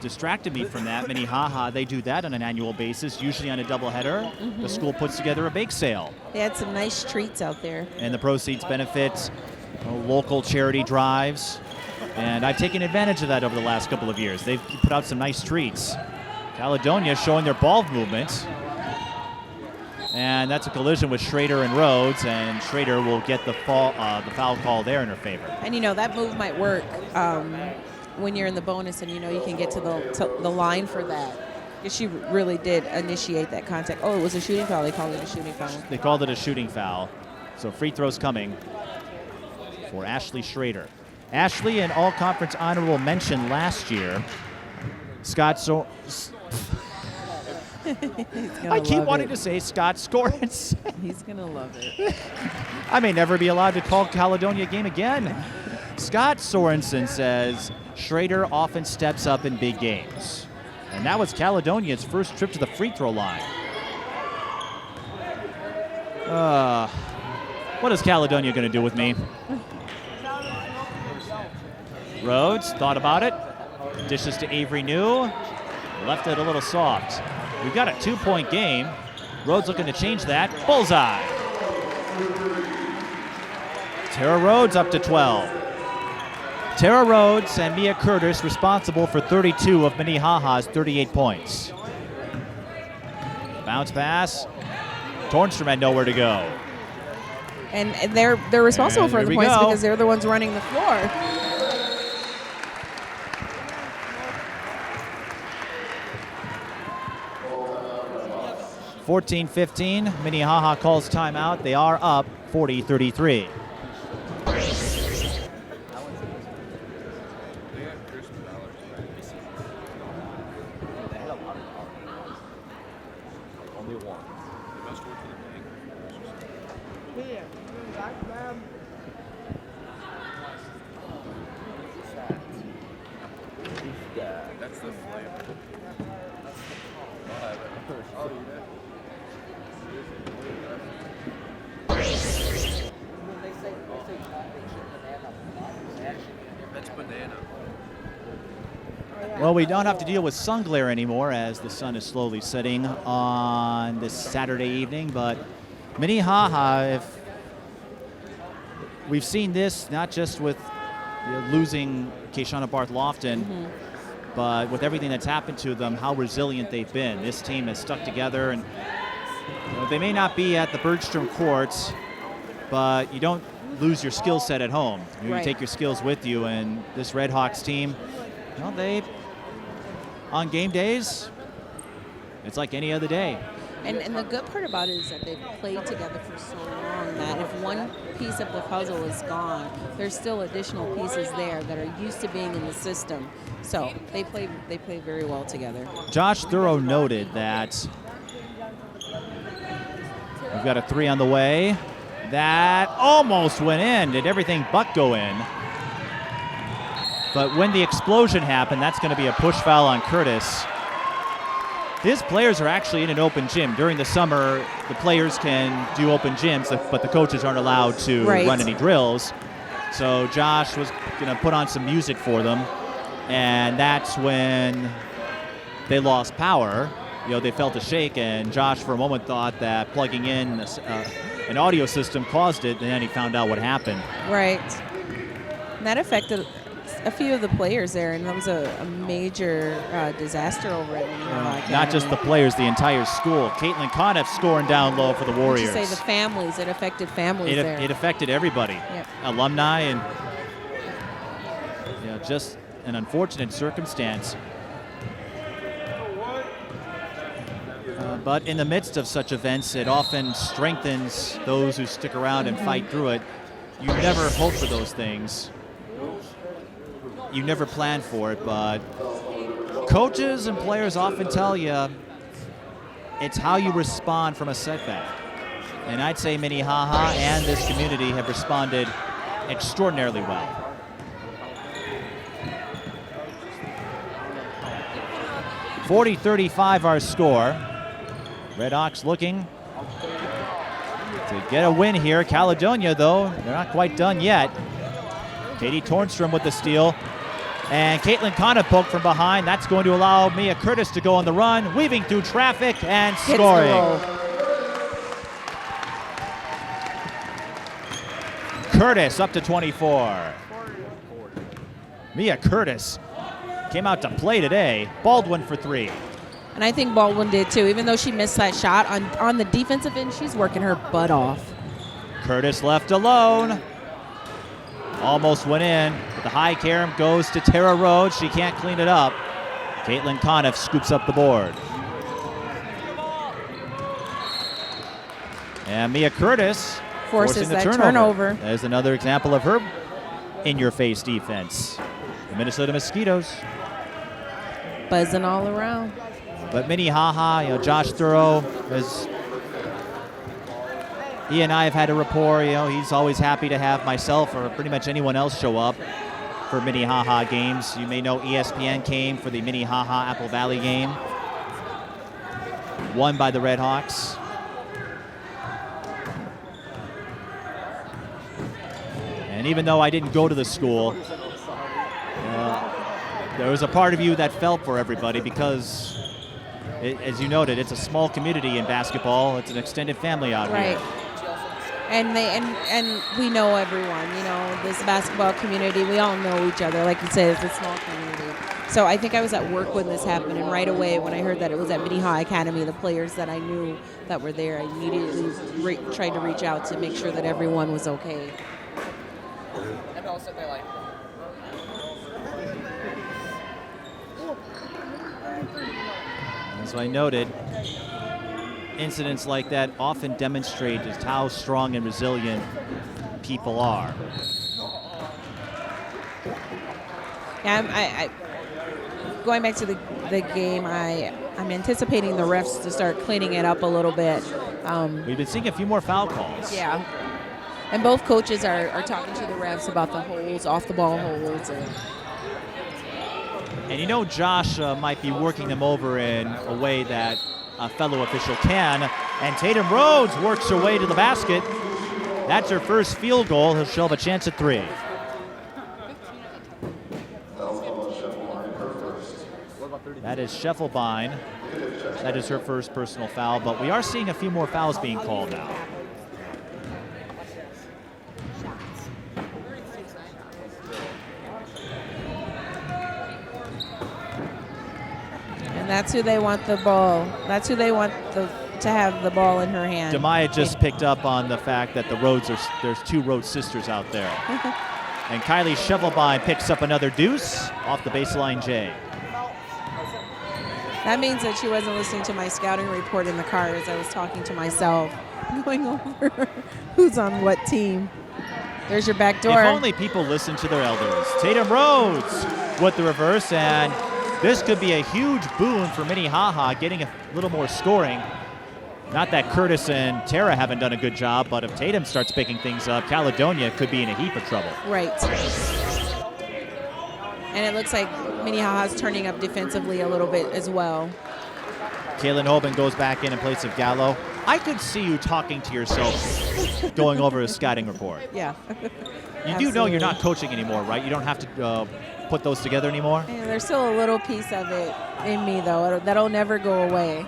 Speaker 1: distracted me from that. Minnehaha, they do that on an annual basis, usually on a doubleheader. The school puts together a bake sale.
Speaker 2: They had some nice treats out there.
Speaker 1: And the proceeds benefit local charity drives. And I've taken advantage of that over the last couple of years. They've put out some nice treats. Caledonia showing their ball movement. And that's a collision with Schrader and Rhodes, and Schrader will get the foul call there in her favor.
Speaker 2: And that move might work when you're in the bonus, and you can get to the line for that. Because she really did initiate that contact. Oh, it was a shooting foul. They called it a shooting foul.
Speaker 1: They called it a shooting foul. So free throws coming for Ashley Schrader. Ashley, an all-conference honorable mention last year. Scott I keep wanting to say Scott Scoritz.
Speaker 2: He's going to love it.
Speaker 1: I may never be allowed to call Caledonia a game again. Scott Sorensen says Schrader often steps up in big games. And that was Caledonia's first trip to the free throw line. What is Caledonia going to do with me? Rhodes thought about it. Dishes to Avery New. Left it a little soft. We've got a 2-point game. Rhodes looking to change that. Bullseye. Tara Rhodes up to 12. Tara Rhodes and Mia Curtis responsible for 32 of Minnehaha's 38 points. Bounce pass. Tornstrom had nowhere to go.
Speaker 2: And they're responsible for the points because they're the ones running the floor.
Speaker 1: 14-15, Minnehaha calls timeout. They are up 40-33. Well, we don't have to deal with sun glare anymore as the sun is slowly setting on this Saturday evening, but Minnehaha, if we've seen this not just with losing Kayshana Barth-Lofton, but with everything that's happened to them, how resilient they've been. This team has stuck together, and they may not be at the Bergstrom courts, but you don't lose your skill set at home. You take your skills with you, and this Redhawks team, they on game days, it's like any other day.
Speaker 2: And the good part about it is that they've played together for so long that if one piece of the puzzle is gone, there's still additional pieces there that are used to being in the system. So they play very well together.
Speaker 1: Josh Thorough noted that we've got a three on the way. That almost went in. Did everything but go in. But when the explosion happened, that's going to be a push foul on Curtis. His players are actually in an open gym. During the summer, the players can do open gyms, but the coaches aren't allowed to run any drills. So Josh was going to put on some music for them, and that's when they lost power. They felt a shake, and Josh for a moment thought that plugging in an audio system caused it, and then he found out what happened.
Speaker 2: Right. And that affected a few of the players there, and that was a major disaster over at Minnehaha Academy.
Speaker 1: Not just the players, the entire school. Caitlin Conniff scoring down low for the Warriors.
Speaker 2: You say the families, it affected families there.
Speaker 1: It affected everybody.
Speaker 2: Yep.
Speaker 1: Alumni, and just an unfortunate circumstance. But in the midst of such events, it often strengthens those who stick around and fight through it. You never hope for those things. You never plan for it, but coaches and players often tell you it's how you respond from a setback. And I'd say Minnehaha and this community have responded extraordinarily well. .40-35 our score. Redhawks looking to get a win here. Caledonia, though, they're not quite done yet. Katie Tornstrom with the steal. And Caitlin Conniff poked from behind. That's going to allow Mia Curtis to go on the run, weaving through traffic and scoring. Curtis up to 24. Mia Curtis came out to play today. Baldwin for three.
Speaker 2: And I think Baldwin did too. Even though she missed that shot on the defensive end, she's working her butt off.
Speaker 1: Curtis left alone. Almost went in, but the high carom goes to Tara Rhodes. She can't clean it up. Caitlin Conniff scoops up the board. And Mia Curtis forcing the turnover. There's another example of her in-your-face defense. The Minnesota Mosquitoes
Speaker 2: buzzing all around.
Speaker 1: But Minnehaha, Josh Thorough, he and I have had a rapport. He's always happy to have myself or pretty much anyone else show up for Minnehaha games. You may know ESPN came for the Minnehaha Apple Valley game, won by the Redhawks. And even though I didn't go to the school, there was a part of you that felt for everybody because, as you noted, it's a small community in basketball. It's an extended family out here.
Speaker 2: And we know everyone, you know, this basketball community, we all know each other. Like you said, it's a small community. So I think I was at work when this happened, and right away when I heard that it was at Minnehaha Academy, the players that I knew that were there, I immediately tried to reach out to make sure that everyone was okay.
Speaker 1: As I noted, incidents like that often demonstrate just how strong and resilient people are.
Speaker 2: Yeah, going back to the game, I'm anticipating the refs to start cleaning it up a little bit.
Speaker 1: We've been seeing a few more foul calls.
Speaker 2: Yeah. And both coaches are talking to the refs about the holds, off-the-ball holds.
Speaker 1: And you know Josh might be working them over in a way that a fellow official can. And Tatum Rhodes works her way to the basket. That's her first field goal. She'll have a chance at 3. That is Scheffelbein. That is her first personal foul, but we are seeing a few more fouls being called now.
Speaker 2: And that's who they want the ball. That's who they want to have the ball in her hand.
Speaker 1: Demaya just picked up on the fact that there's 2 Rhodes sisters out there. And Kylie Scheffelbein picks up another deuce off the baseline J.
Speaker 2: That means that she wasn't listening to my scouting report in the car as I was talking to myself, going over who's on what team. There's your back door.
Speaker 1: If only people listen to their elders. Tatum Rhodes with the reverse, and this could be a huge boon for Minnehaha, getting a little more scoring. Not that Curtis and Tara haven't done a good job, but if Tatum starts picking things up, Caledonia could be in a heap of trouble.
Speaker 2: Right. And it looks like Minnehaha's turning up defensively a little bit as well.
Speaker 1: Kaylin Hoban goes back in place of Gallo. I could see you talking to yourself going over a scouting report.
Speaker 2: Yeah.
Speaker 1: You do know you're not coaching anymore, right? You don't have to put those together anymore?
Speaker 2: Yeah, there's still a little piece of it in me, though. That'll never go away.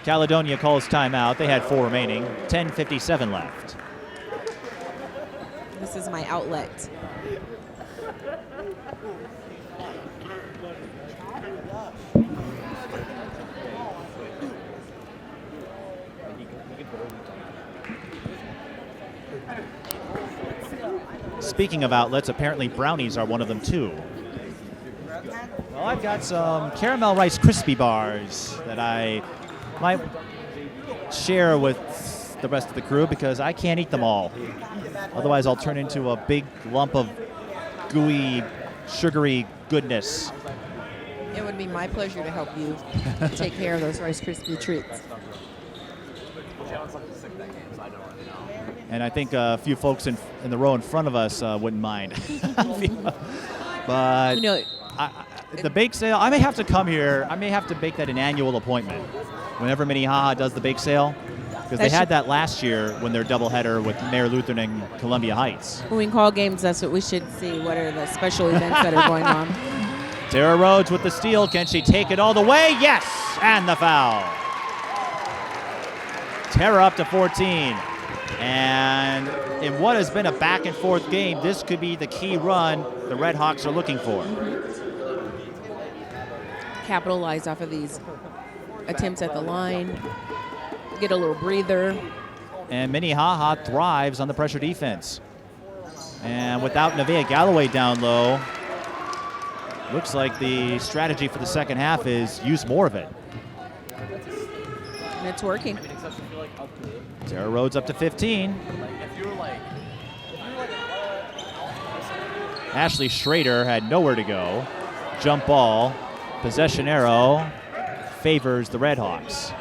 Speaker 1: Caledonia calls timeout. They had 4 remaining. 10:57 left.
Speaker 2: This is my outlet.
Speaker 1: Speaking of outlets, apparently brownies are one of them too. Well, I've got some caramel Rice Krispie bars that I might share with the rest of the crew because I can't eat them all. Otherwise, I'll turn into a big lump of gooey, sugary goodness.
Speaker 2: It would be my pleasure to help you take care of those Rice Krispie treats.
Speaker 1: And I think a few folks in the row in front of us wouldn't mind. But
Speaker 2: You know,
Speaker 1: the bake sale, I may have to come here. I may have to make that an annual appointment whenever Minnehaha does the bake sale. Because they had that last year when their doubleheader with Mayor Lutheran and Columbia Heights.
Speaker 2: when we call games, that's what we should see. What are the special events that are going on?
Speaker 1: Tara Rhodes with the steal. Can she take it all the way? Yes! And the foul. Tara up to 14. And in what has been a back-and-forth game, this could be the key run the Redhawks are looking for.
Speaker 2: Capitalize off of these attempts at the line. Get a little breather.
Speaker 1: And Minnehaha thrives on the pressure defense. And without Nevaeh Galloway down low, looks like the strategy for the second half is use more of it.
Speaker 2: And it's working.
Speaker 1: Tara Rhodes up to 15. Ashley Schrader had nowhere to go. Jump ball. Possession arrow favors the Redhawks.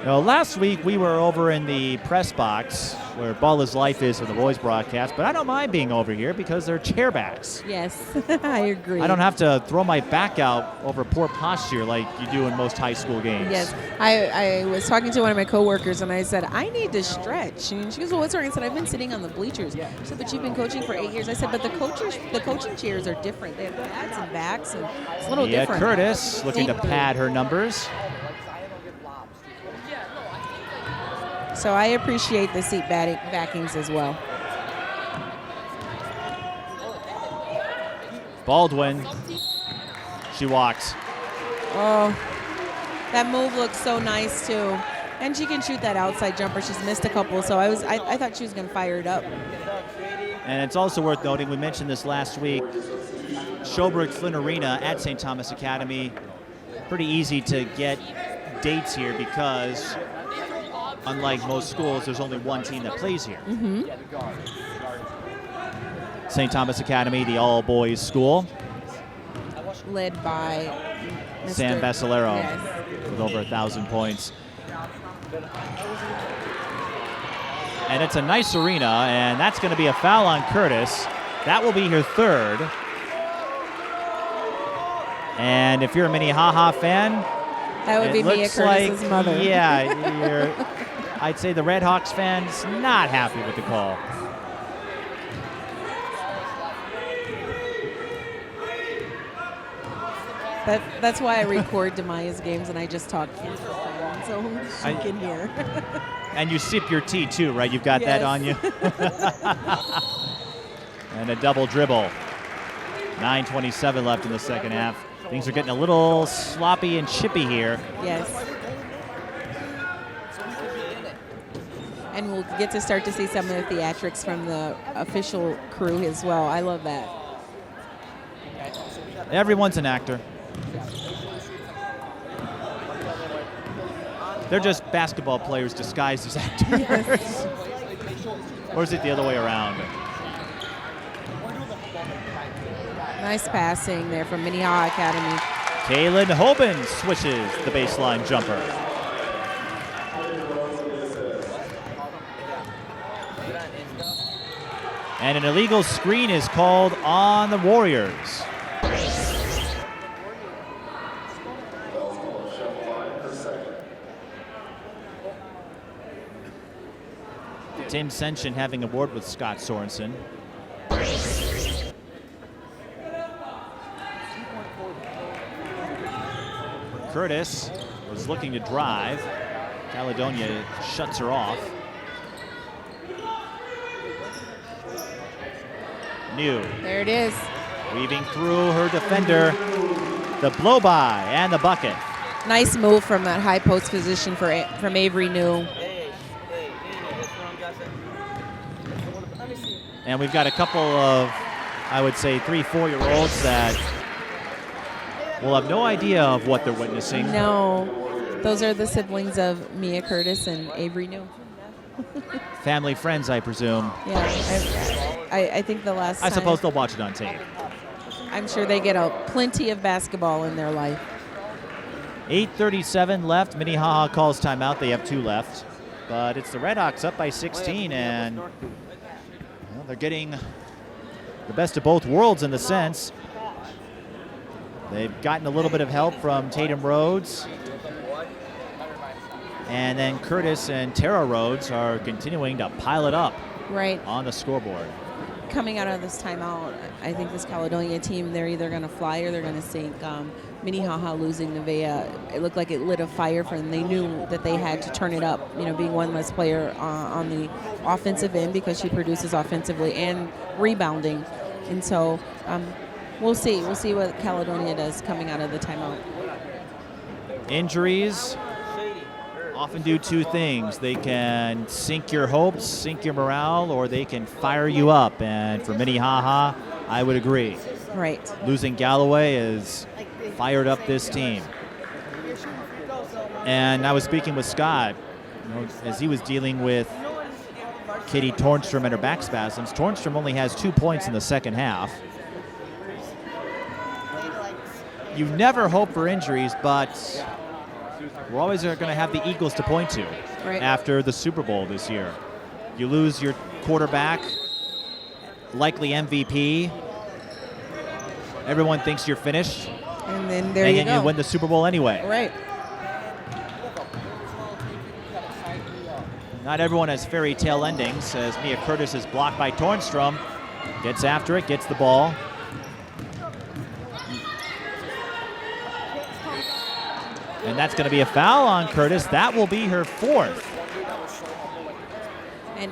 Speaker 1: Now, last week we were over in the press box where Ball is Life is for the boys broadcast, but I don't mind being over here because they're chairbacks.
Speaker 2: Yes, I agree.
Speaker 1: I don't have to throw my back out over poor posture like you do in most high school games.
Speaker 2: Yes, I was talking to one of my coworkers and I said, I need to stretch. And she goes, well, what's wrong? I said, I've been sitting on the bleachers. She said, but you've been coaching for 8 years. I said, but the coaching chairs are different. They have pads and backs, and it's a little different.
Speaker 1: Curtis looking to pad her numbers.
Speaker 2: So I appreciate the seat backings as well.
Speaker 1: Baldwin. She walks.
Speaker 2: Oh, that move looks so nice too. And she can shoot that outside jumper. She's missed a couple, so I thought she was going to fire it up.
Speaker 1: And it's also worth noting, we mentioned this last week, Sjoberg-Flynn Arena at St. Thomas Academy. Pretty easy to get dates here because, unlike most schools, there's only one team that plays here. St. Thomas Academy, the all-boys school.
Speaker 2: Led by Mr.
Speaker 1: Sam Basilero
Speaker 2: Yes.
Speaker 1: with over 1,000 points. And it's a nice arena, and that's going to be a foul on Curtis. That will be her third. And if you're a Minnehaha fan,
Speaker 2: That would be Mia Curtis's mother.
Speaker 1: Yeah, I'd say the Redhawks fans not happy with the call.
Speaker 2: That's why I record Demaya's games and I just talk through the phone so she can hear.
Speaker 1: And you sip your tea too, right? You've got that
Speaker 2: Yes.
Speaker 1: on you. And a double dribble. 9:27 left in the second half. Things are getting a little sloppy and chippy here.
Speaker 2: Yes. And we'll get to start to see some of the theatrics from the official crew as well. I love that.
Speaker 1: Everyone's an actor. They're just basketball players disguised as actors.
Speaker 2: Yes.
Speaker 1: Or is it the other way around?
Speaker 2: Nice passing there from Minnehaha Academy.
Speaker 1: Kaylin Hoban switches the baseline jumper. And an illegal screen is called on the Warriors. Tim Senshin having a word with Scott Sorensen. Curtis was looking to drive. Caledonia shuts her off. New.
Speaker 2: There it is.
Speaker 1: Weaving through her defender. The blow by and the bucket.
Speaker 2: Nice move from that high post position from Avery New.
Speaker 1: And we've got a couple of, I would say, 3-4-year-olds that will have no idea of what they're witnessing.
Speaker 2: No, those are the siblings of Mia Curtis and Avery New.
Speaker 1: Family friends, I presume.
Speaker 2: Yeah, I think the last
Speaker 1: I
Speaker 2: time,
Speaker 1: suppose they'll watch it on tape.
Speaker 2: I'm sure they get plenty of basketball in their life.
Speaker 1: 8:37 left. Minnehaha calls timeout. They have 2 left. But it's the Redhawks up by 16, and well, they're getting the best of both worlds in the sense. They've gotten a little bit of help from Tatum Rhodes. And then Curtis and Tara Rhodes are continuing to pile it up
Speaker 2: Right.
Speaker 1: on the scoreboard.
Speaker 2: Coming out of this timeout, I think this Caledonia team, they're either going to fly or they're going to sink. Minnehaha losing Nevaeh, it looked like it lit a fire for them. They knew that they had to turn it up, being one less player on the offensive end because she produces offensively and rebounding. And so we'll see. We'll see what Caledonia does coming out of the timeout.
Speaker 1: Injuries often do 2 things. They can sink your hopes, sink your morale, or they can fire you up. And for Minnehaha, I would agree.
Speaker 2: Right.
Speaker 1: Losing Galloway has fired up this team. And I was speaking with Scott, as he was dealing with Katie Tornstrom and her back spasms. Tornstrom only has 2 points in the second half. You never hope for injuries, but we're always going to have the Eagles to point to after the Super Bowl this year. You lose your quarterback, likely MVP. Everyone thinks you're finished.
Speaker 2: And then there you go.
Speaker 1: You win the Super Bowl anyway.
Speaker 2: Right.
Speaker 1: Not everyone has fairy tale endings, as Mia Curtis is blocked by Tornstrom. Gets after it, gets the ball. And that's going to be a foul on Curtis. That will be her 4th.
Speaker 2: And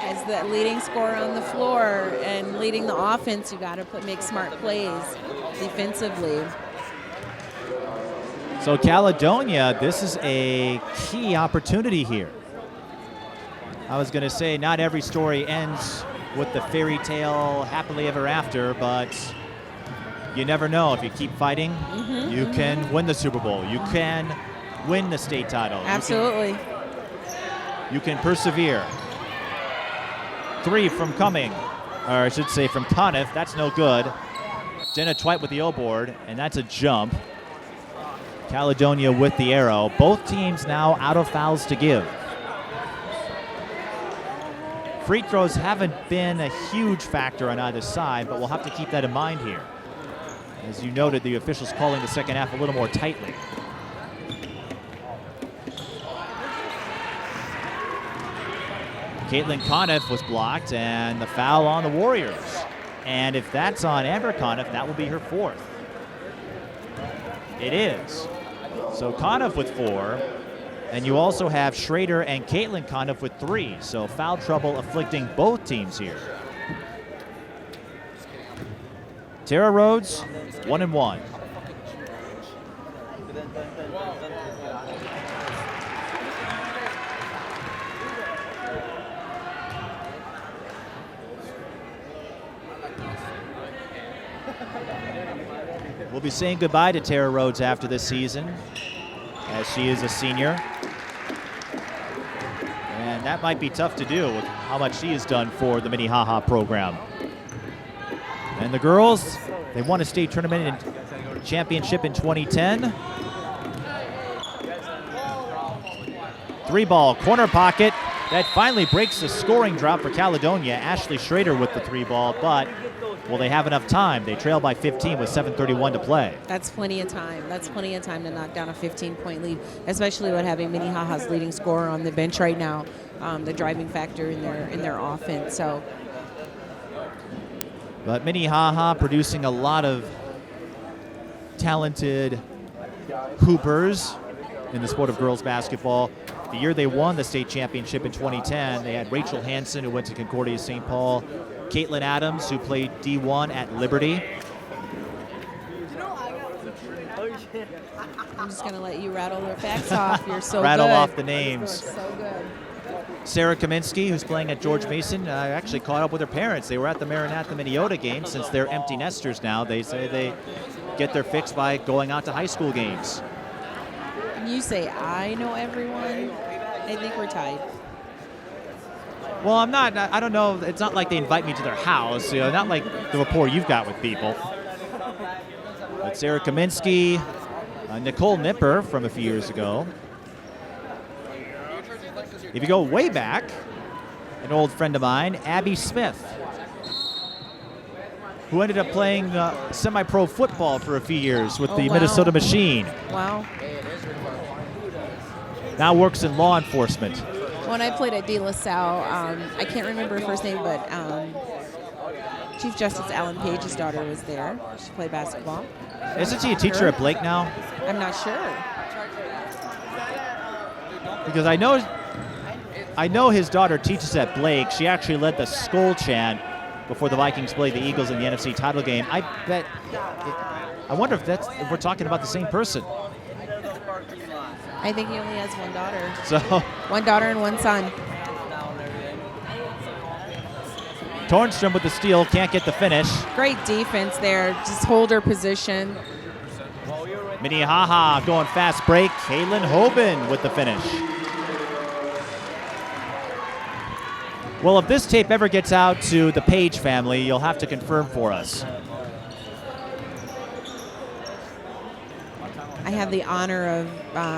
Speaker 2: as the leading scorer on the floor and leading the offense, you got to make smart plays defensively.
Speaker 1: So Caledonia, this is a key opportunity here. I was going to say not every story ends with the fairy tale happily ever after, but you never know. If you keep fighting, you can win the Super Bowl. You can win the state title.
Speaker 2: Absolutely.
Speaker 1: You can persevere. 3 from Cumming, or I should say from Conniff. That's no good. Jenna Twite with the O-board, and that's a jump. Caledonia with the arrow. Both teams now out of fouls to give. Free throws haven't been a huge factor on either side, but we'll have to keep that in mind here. As you noted, the officials calling the second half a little more tightly. Caitlin Conniff was blocked, and the foul on the Warriors. And if that's on Amber Conniff, that will be her 4th. It is. So Conniff with 4, and you also have Schrader and Caitlin Conniff with 3. So foul trouble afflicting both teams here. Tara Rhodes, 1-1. We'll be saying goodbye to Tara Rhodes after this season, as she is a senior. And that might be tough to do with how much she has done for the Minnehaha program. And the girls, they won a state tournament and championship in 2010. 3-ball, corner pocket. That finally breaks the scoring drought for Caledonia. Ashley Schrader with the 3-ball, but will they have enough time? They trail by 15 with 7:31 to play.
Speaker 2: That's plenty of time. That's plenty of time to knock down a 15-point lead, especially with having Minnehaha's leading scorer on the bench right now, the driving factor in their offense. So,
Speaker 1: but Minnehaha producing a lot of talented hoopers in the sport of girls basketball. The year they won the state championship in 2010, they had Rachel Hansen, who went to Concordia St. Paul, Caitlin Adams, who played D1 at Liberty.
Speaker 2: I'm just going to let you rattle their facts off. You're so
Speaker 1: rattle
Speaker 2: good.
Speaker 1: Off the names.
Speaker 2: So good.
Speaker 1: Sarah Kaminsky, who's playing at George Mason, actually caught up with her parents. They were at the Maranatha Minneota game. Since they're empty nesters now, they say they get their fix by going out to high school games.
Speaker 2: You say, I know everyone. I think we're tied.
Speaker 1: Well, I'm not. I don't know. It's not like they invite me to their house. You know, not like the rapport you've got with people. But Sarah Kaminsky, Nicole Nipper from a few years ago. If you go way back, an old friend of mine, Abby Smith, who ended up playing semi-pro football for a few years with the
Speaker 2: wow.
Speaker 1: Minnesota Machine.
Speaker 2: Wow.
Speaker 1: Now works in law enforcement.
Speaker 2: When I played at De La Salle, I can't remember her first name, but Chief Justice Alan Page's daughter was there. She played basketball.
Speaker 1: Isn't she a teacher at Blake now?
Speaker 2: I'm not sure.
Speaker 1: Because I know his daughter teaches at Blake. She actually led the Skol chant before the Vikings played the Eagles in the NFC title game. I wonder if we're talking about the same person.
Speaker 2: I think he only has one daughter.
Speaker 1: So
Speaker 2: one daughter and one son.
Speaker 1: Tornstrom with the steal, can't get the finish.
Speaker 2: Great defense there. Just hold her position.
Speaker 1: Minnehaha going fast break. Kaylin Hoban with the finish. Well, if this tape ever gets out to the Page family, you'll have to confirm for us.
Speaker 2: I have the honor of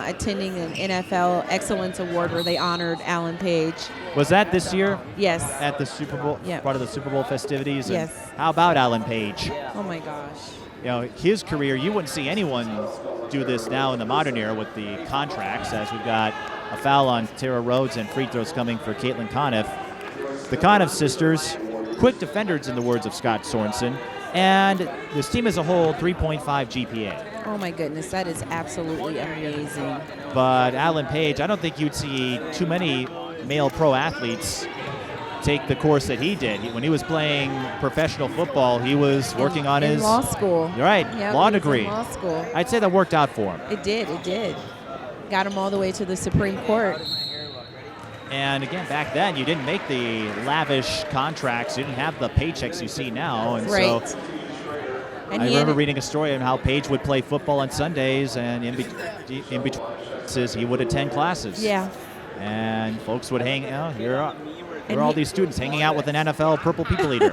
Speaker 2: attending an NFL Excellence Award where they honored Alan Page.
Speaker 1: Was that this year?
Speaker 2: Yes.
Speaker 1: At the Super Bowl,
Speaker 2: Yeah.
Speaker 1: part of the Super Bowl festivities? And
Speaker 2: Yes.
Speaker 1: how about Alan Page?
Speaker 2: Oh my gosh.
Speaker 1: You know, his career, you wouldn't see anyone do this now in the modern era with the contracts, as we've got a foul on Tara Rhodes and free throws coming for Caitlin Conniff. The Conniff sisters, quick defenders in the words of Scott Sorensen, and this team as a whole, 3.5 GPA.
Speaker 2: Oh my goodness, that is absolutely amazing.
Speaker 1: But Alan Page, I don't think you'd see too many male pro athletes take the course that he did. When he was playing professional football, he was working on his
Speaker 2: law school.
Speaker 1: You're right,
Speaker 2: Yep,
Speaker 1: law
Speaker 2: he was in
Speaker 1: degree.
Speaker 2: law school.
Speaker 1: I'd say that worked out for him.
Speaker 2: It did. Got him all the way to the Supreme Court.
Speaker 1: And again, back then, you didn't make the lavish contracts. You didn't have the paychecks you see now. And
Speaker 2: Right.
Speaker 1: so
Speaker 2: And
Speaker 1: I
Speaker 2: he
Speaker 1: remember
Speaker 2: ended-
Speaker 1: reading a story on how Paige would play football on Sundays, and in between he would attend classes.
Speaker 2: Yeah.
Speaker 1: And folks would hang out. Here are
Speaker 2: And
Speaker 1: all
Speaker 2: he-
Speaker 1: these students hanging out with an NFL Purple People Eater.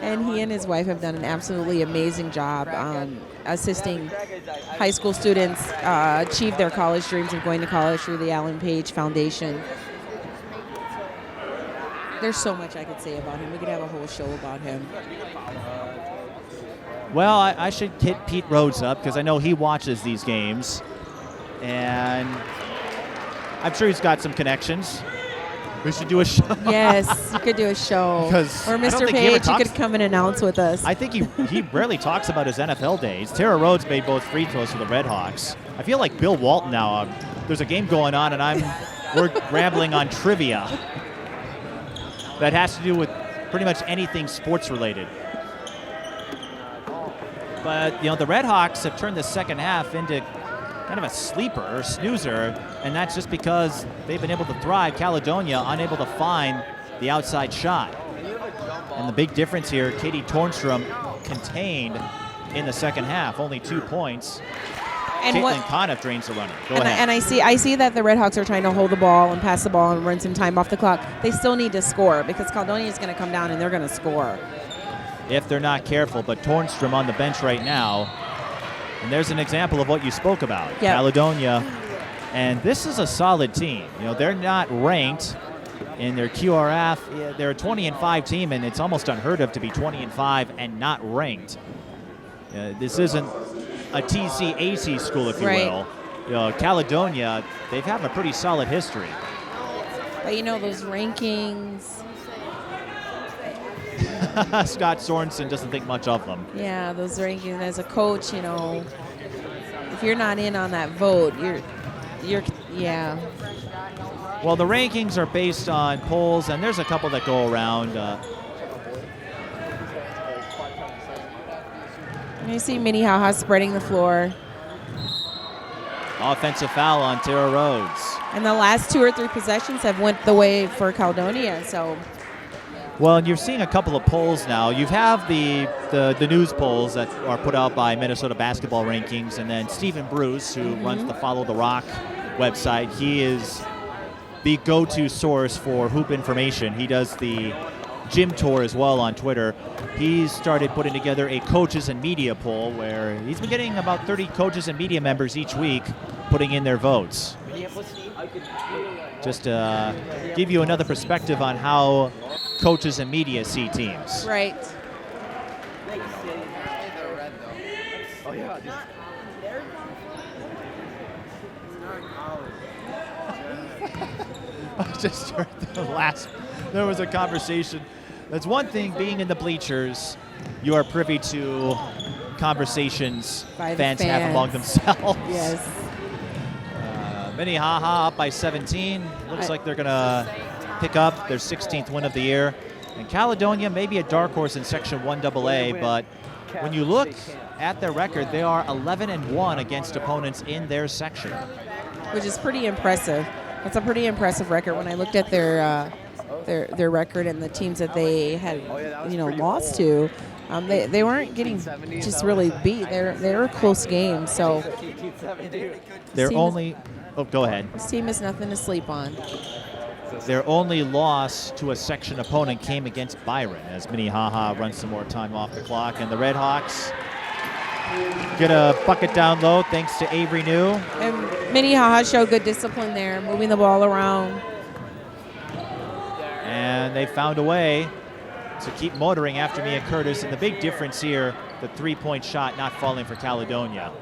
Speaker 2: And he and his wife have done an absolutely amazing job assisting high school students achieve their college dreams of going to college through the Alan Page Foundation. There's so much I could say about him. We could have a whole show about him.
Speaker 1: Well, I should hit Pete Rhodes up because I know he watches these games. And I'm sure he's got some connections. We should do a show.
Speaker 2: Yes, you could do a show.
Speaker 1: Because
Speaker 2: Or
Speaker 1: I don't
Speaker 2: Mr.
Speaker 1: think he ever
Speaker 2: Page, he
Speaker 1: talks-
Speaker 2: could come and announce with us.
Speaker 1: I think he rarely talks about his NFL days. Tara Rhodes made both free throws for the Redhawks. I feel like Bill Walton now. There's a game going on, and we're rambling on trivia that has to do with pretty much anything sports related. But the Redhawks have turned the second half into kind of a sleeper or snoozer, and that's just because they've been able to thrive. Caledonia unable to find the outside shot. And the big difference here, Katie Tornstrom contained in the second half, only 2 points.
Speaker 2: And
Speaker 1: Caitlin Conniff drains the runner. Go
Speaker 2: and
Speaker 1: ahead.
Speaker 2: I see that the Redhawks are trying to hold the ball and pass the ball and run some time off the clock. They still need to score because Caledonia is going to come down and they're going to score.
Speaker 1: If they're not careful, but Tornstrom on the bench right now. And there's an example of what you spoke about.
Speaker 2: Yep.
Speaker 1: Caledonia. And this is a solid team. They're not ranked in their QRF. They're a 20-5 team, and it's almost unheard of to be 20-5 and not ranked. This isn't a TCAC school, if you
Speaker 2: Right.
Speaker 1: will. Caledonia, they've had a pretty solid history.
Speaker 2: But those rankings,
Speaker 1: Scott Sorensen doesn't think much of them.
Speaker 2: yeah, those rankings as a coach, if you're not in on that vote, yeah.
Speaker 1: Well, the rankings are based on polls, and there's a couple that go around.
Speaker 2: You see Minnehaha spreading the floor.
Speaker 1: Offensive foul on Tara Rhodes.
Speaker 2: And the last 2 or 3 possessions have went the way for Caledonia, so
Speaker 1: Well, and you're seeing a couple of polls now. You have the news polls that are put out by Minnesota Basketball Rankings, and then Stephen Bruce, who runs the Follow the Rock website, he is the go-to source for hoop information. He does the gym tour as well on Twitter. He's started putting together a coaches and media poll where he's been getting about 30 coaches and media members each week putting in their votes. Just to give you another perspective on how coaches and media see teams.
Speaker 2: right.
Speaker 1: I just heard there was a conversation. That's one thing, being in the bleachers, you are privy to conversations
Speaker 2: By the
Speaker 1: fans have
Speaker 2: fans.
Speaker 1: among themselves.
Speaker 2: Yes.
Speaker 1: Minnehaha up by 17. Looks like they're going to pick up their 16th win of the year. And Caledonia may be a dark horse in Section 1AA, but when you look at their record, they are 11-1 against opponents in their section.
Speaker 2: Which is pretty impressive. That's a pretty impressive record. When I looked at their record and the teams that they had, lost to, they weren't getting just really beat. They were close games. So
Speaker 1: They're
Speaker 2: team
Speaker 1: only. Oh, go ahead.
Speaker 2: this team is nothing to sleep on.
Speaker 1: Their only loss to a section opponent came against Byron as Minnehaha runs some more time off the clock, and the Redhawks get a bucket down low thanks to Avery New.
Speaker 2: And Minnehaha showed good discipline there, moving the ball around.
Speaker 1: And they found a way to keep motoring after Mia Curtis. And the big difference here, the three-point shot not falling for Caledonia.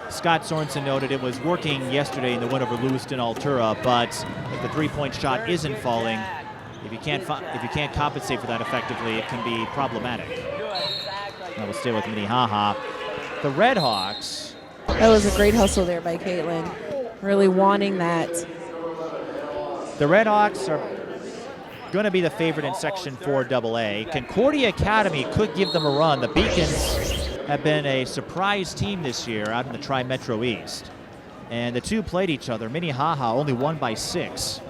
Speaker 1: Scott Sorensen noted it was working yesterday in the win over Lewiston Altura, but if the three-point shot isn't falling, if you can't compensate for that effectively, it can be problematic. Now we'll stay with Minnehaha. The Redhawks.
Speaker 2: That was a great hustle there by Caitlin, really wanting that.
Speaker 1: The Redhawks are going to be the favorite in Section 4AA. Concordia Academy could give them a run. The Beacons have been a surprise team this year out in the Tri-Metro East. And the two played each other. Minnehaha only won by 6.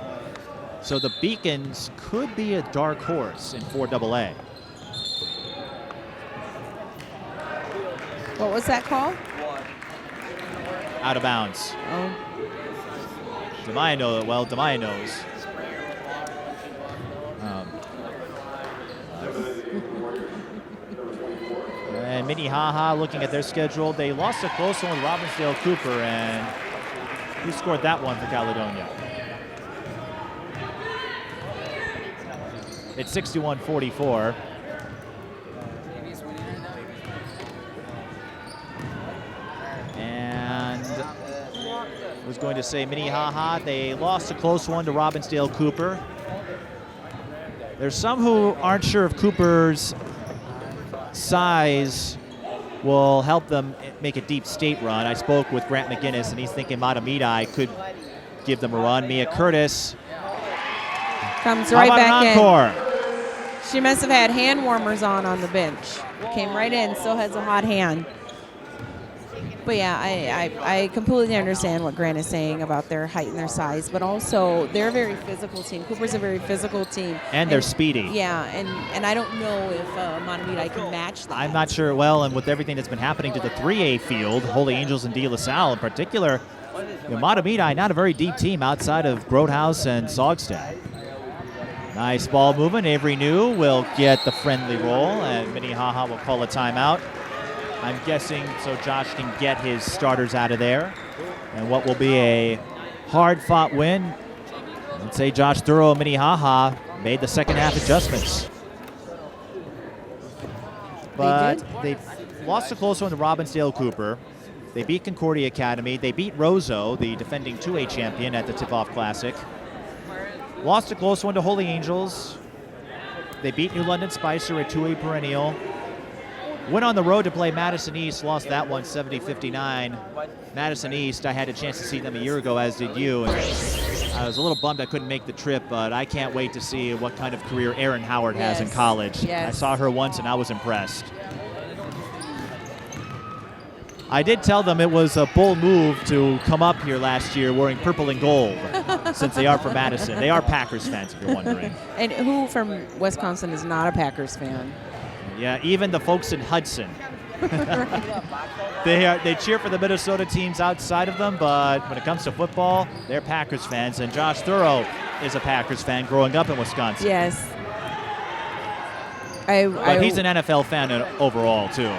Speaker 1: So the Beacons could be a dark horse in 4AA.
Speaker 2: What was that call?
Speaker 1: Out of bounds.
Speaker 2: Oh.
Speaker 1: Demaya knows. Well, Demaya knows. And Minnehaha, looking at their schedule, they lost a close one with Robbinsdale Cooper, and he scored that one for Caledonia. It's 61-44. And I was going to say Minnehaha, they lost a close one to Robbinsdale Cooper. There's some who aren't sure if Cooper's size will help them make a deep state run. I spoke with Grant McGinnis, and he's thinking Matamidi could give them a run. Mia Curtis
Speaker 2: comes right back in.
Speaker 1: Encore?
Speaker 2: She must have had hand warmers on the bench. Came right in, still has a hot hand. But yeah, I completely understand what Grant is saying about their height and their size, but also they're a very physical team. Cooper's a very physical team.
Speaker 1: And they're speedy.
Speaker 2: Yeah, and I don't know if Matamidi can match that.
Speaker 1: I'm not sure. Well, and with everything that's been happening to the 3A field, Holy Angels and De La Salle in particular, Matamidi, not a very deep team outside of Grotehouse and Saugstad. Nice ball movement. Avery New will get the friendly roll, and Minnehaha will call a timeout. I'm guessing so Josh can get his starters out of there. And what will be a hard-fought win. Let's say Josh Thorough and Minnehaha made the second half adjustments. But they lost a close one to Robbinsdale Cooper. They beat Concordia Academy. They beat Roseau, the defending 2A champion at the Tip-Off Classic. Lost a close one to Holy Angels. They beat New London Spicer, a 2A perennial. Went on the road to play Madison East, lost that one 70-59. Madison East, I had a chance to see them a year ago, as did you. And I was a little bummed I couldn't make the trip, but I can't wait to see what kind of career Erin Howard has in college.
Speaker 2: Yes.
Speaker 1: I saw her once and I was impressed. I did tell them it was a bold move to come up here last year wearing purple and gold, since they are from Madison. They are Packers fans, if you're wondering.
Speaker 2: And who from Wisconsin is not a Packers fan?
Speaker 1: Yeah, even the folks in Hudson. They cheer for the Minnesota teams outside of them, but when it comes to football, they're Packers fans. And Josh Thorough is a Packers fan growing up in Wisconsin.
Speaker 2: Yes.
Speaker 1: But he's an NFL fan overall, too.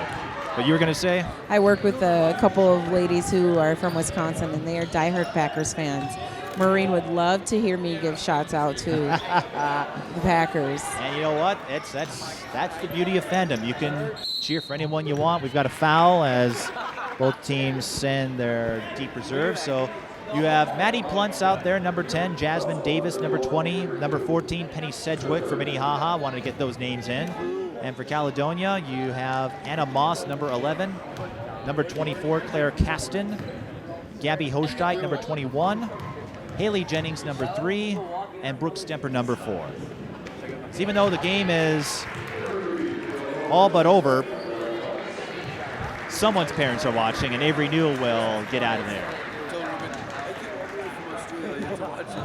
Speaker 1: But you were going to say?
Speaker 2: I work with a couple of ladies who are from Wisconsin, and they are diehard Packers fans. Maureen would love to hear me give shots out to the Packers.
Speaker 1: And you know what? That's the beauty of fandom. You can cheer for anyone you want. We've got a foul as both teams send their deep reserves. So you have Maddie Pluntz out there, number 10, Jasmine Davis, number 20, number 14, Penny Sedgwick for Minnehaha. Wanted to get those names in. And for Caledonia, you have Anna Moss, number 11, number 24, Claire Caston, Gabby Hosteit, number 21, Haley Jennings, number 3, and Brooke Stemper, number 4. So even though the game is all but over, someone's parents are watching, and Avery Newell will get out of there.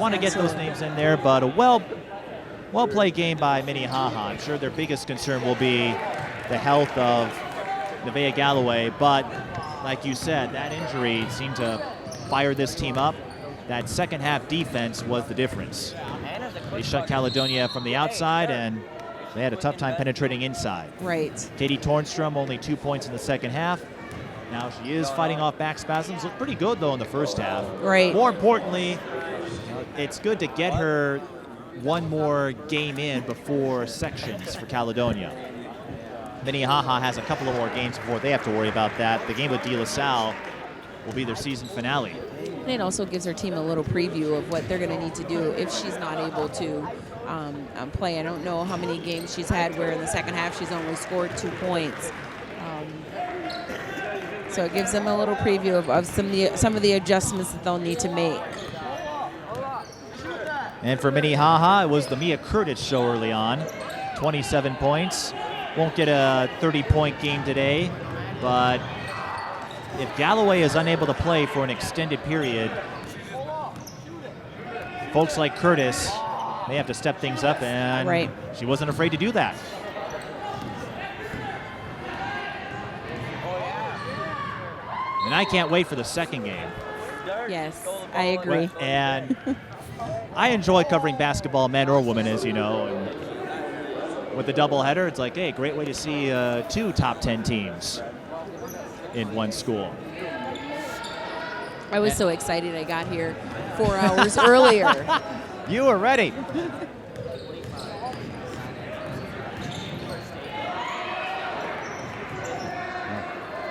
Speaker 1: Want to get those names in there, but a well-played game by Minnehaha. I'm sure their biggest concern will be the health of Nevaeh Galloway, but like you said, that injury seemed to fire this team up. That second half defense was the difference. They shut Caledonia from the outside, and they had a tough time penetrating inside.
Speaker 2: Right.
Speaker 1: Katie Tornstrom, only 2 points in the second half. Now she is fighting off back spasms. Looked pretty good, though, in the first half.
Speaker 2: Right.
Speaker 1: More importantly, it's good to get her one more game in before sections for Caledonia. Minnehaha has a couple of more games before they have to worry about that. The game with De La Salle will be their season finale.
Speaker 2: And it also gives our team a little preview of what they're going to need to do if she's not able to play. I don't know how many games she's had where in the second half she's only scored 2 points. So it gives them a little preview of some of the adjustments that they'll need to make.
Speaker 1: And for Minnehaha, it was the Mia Curtis show early on. 27 points. Won't get a 30-point game today, but if Galloway is unable to play for an extended period, folks like Curtis may have to step things up, and she wasn't afraid to do that. And I can't wait for the second game.
Speaker 2: Yes, I agree.
Speaker 1: And I enjoy covering basketball, men or women, as you know. And with the doubleheader, it's like, hey, great way to see 2 top 10 teams in one school.
Speaker 2: I was so excited I got here 4 hours earlier.
Speaker 1: You were ready.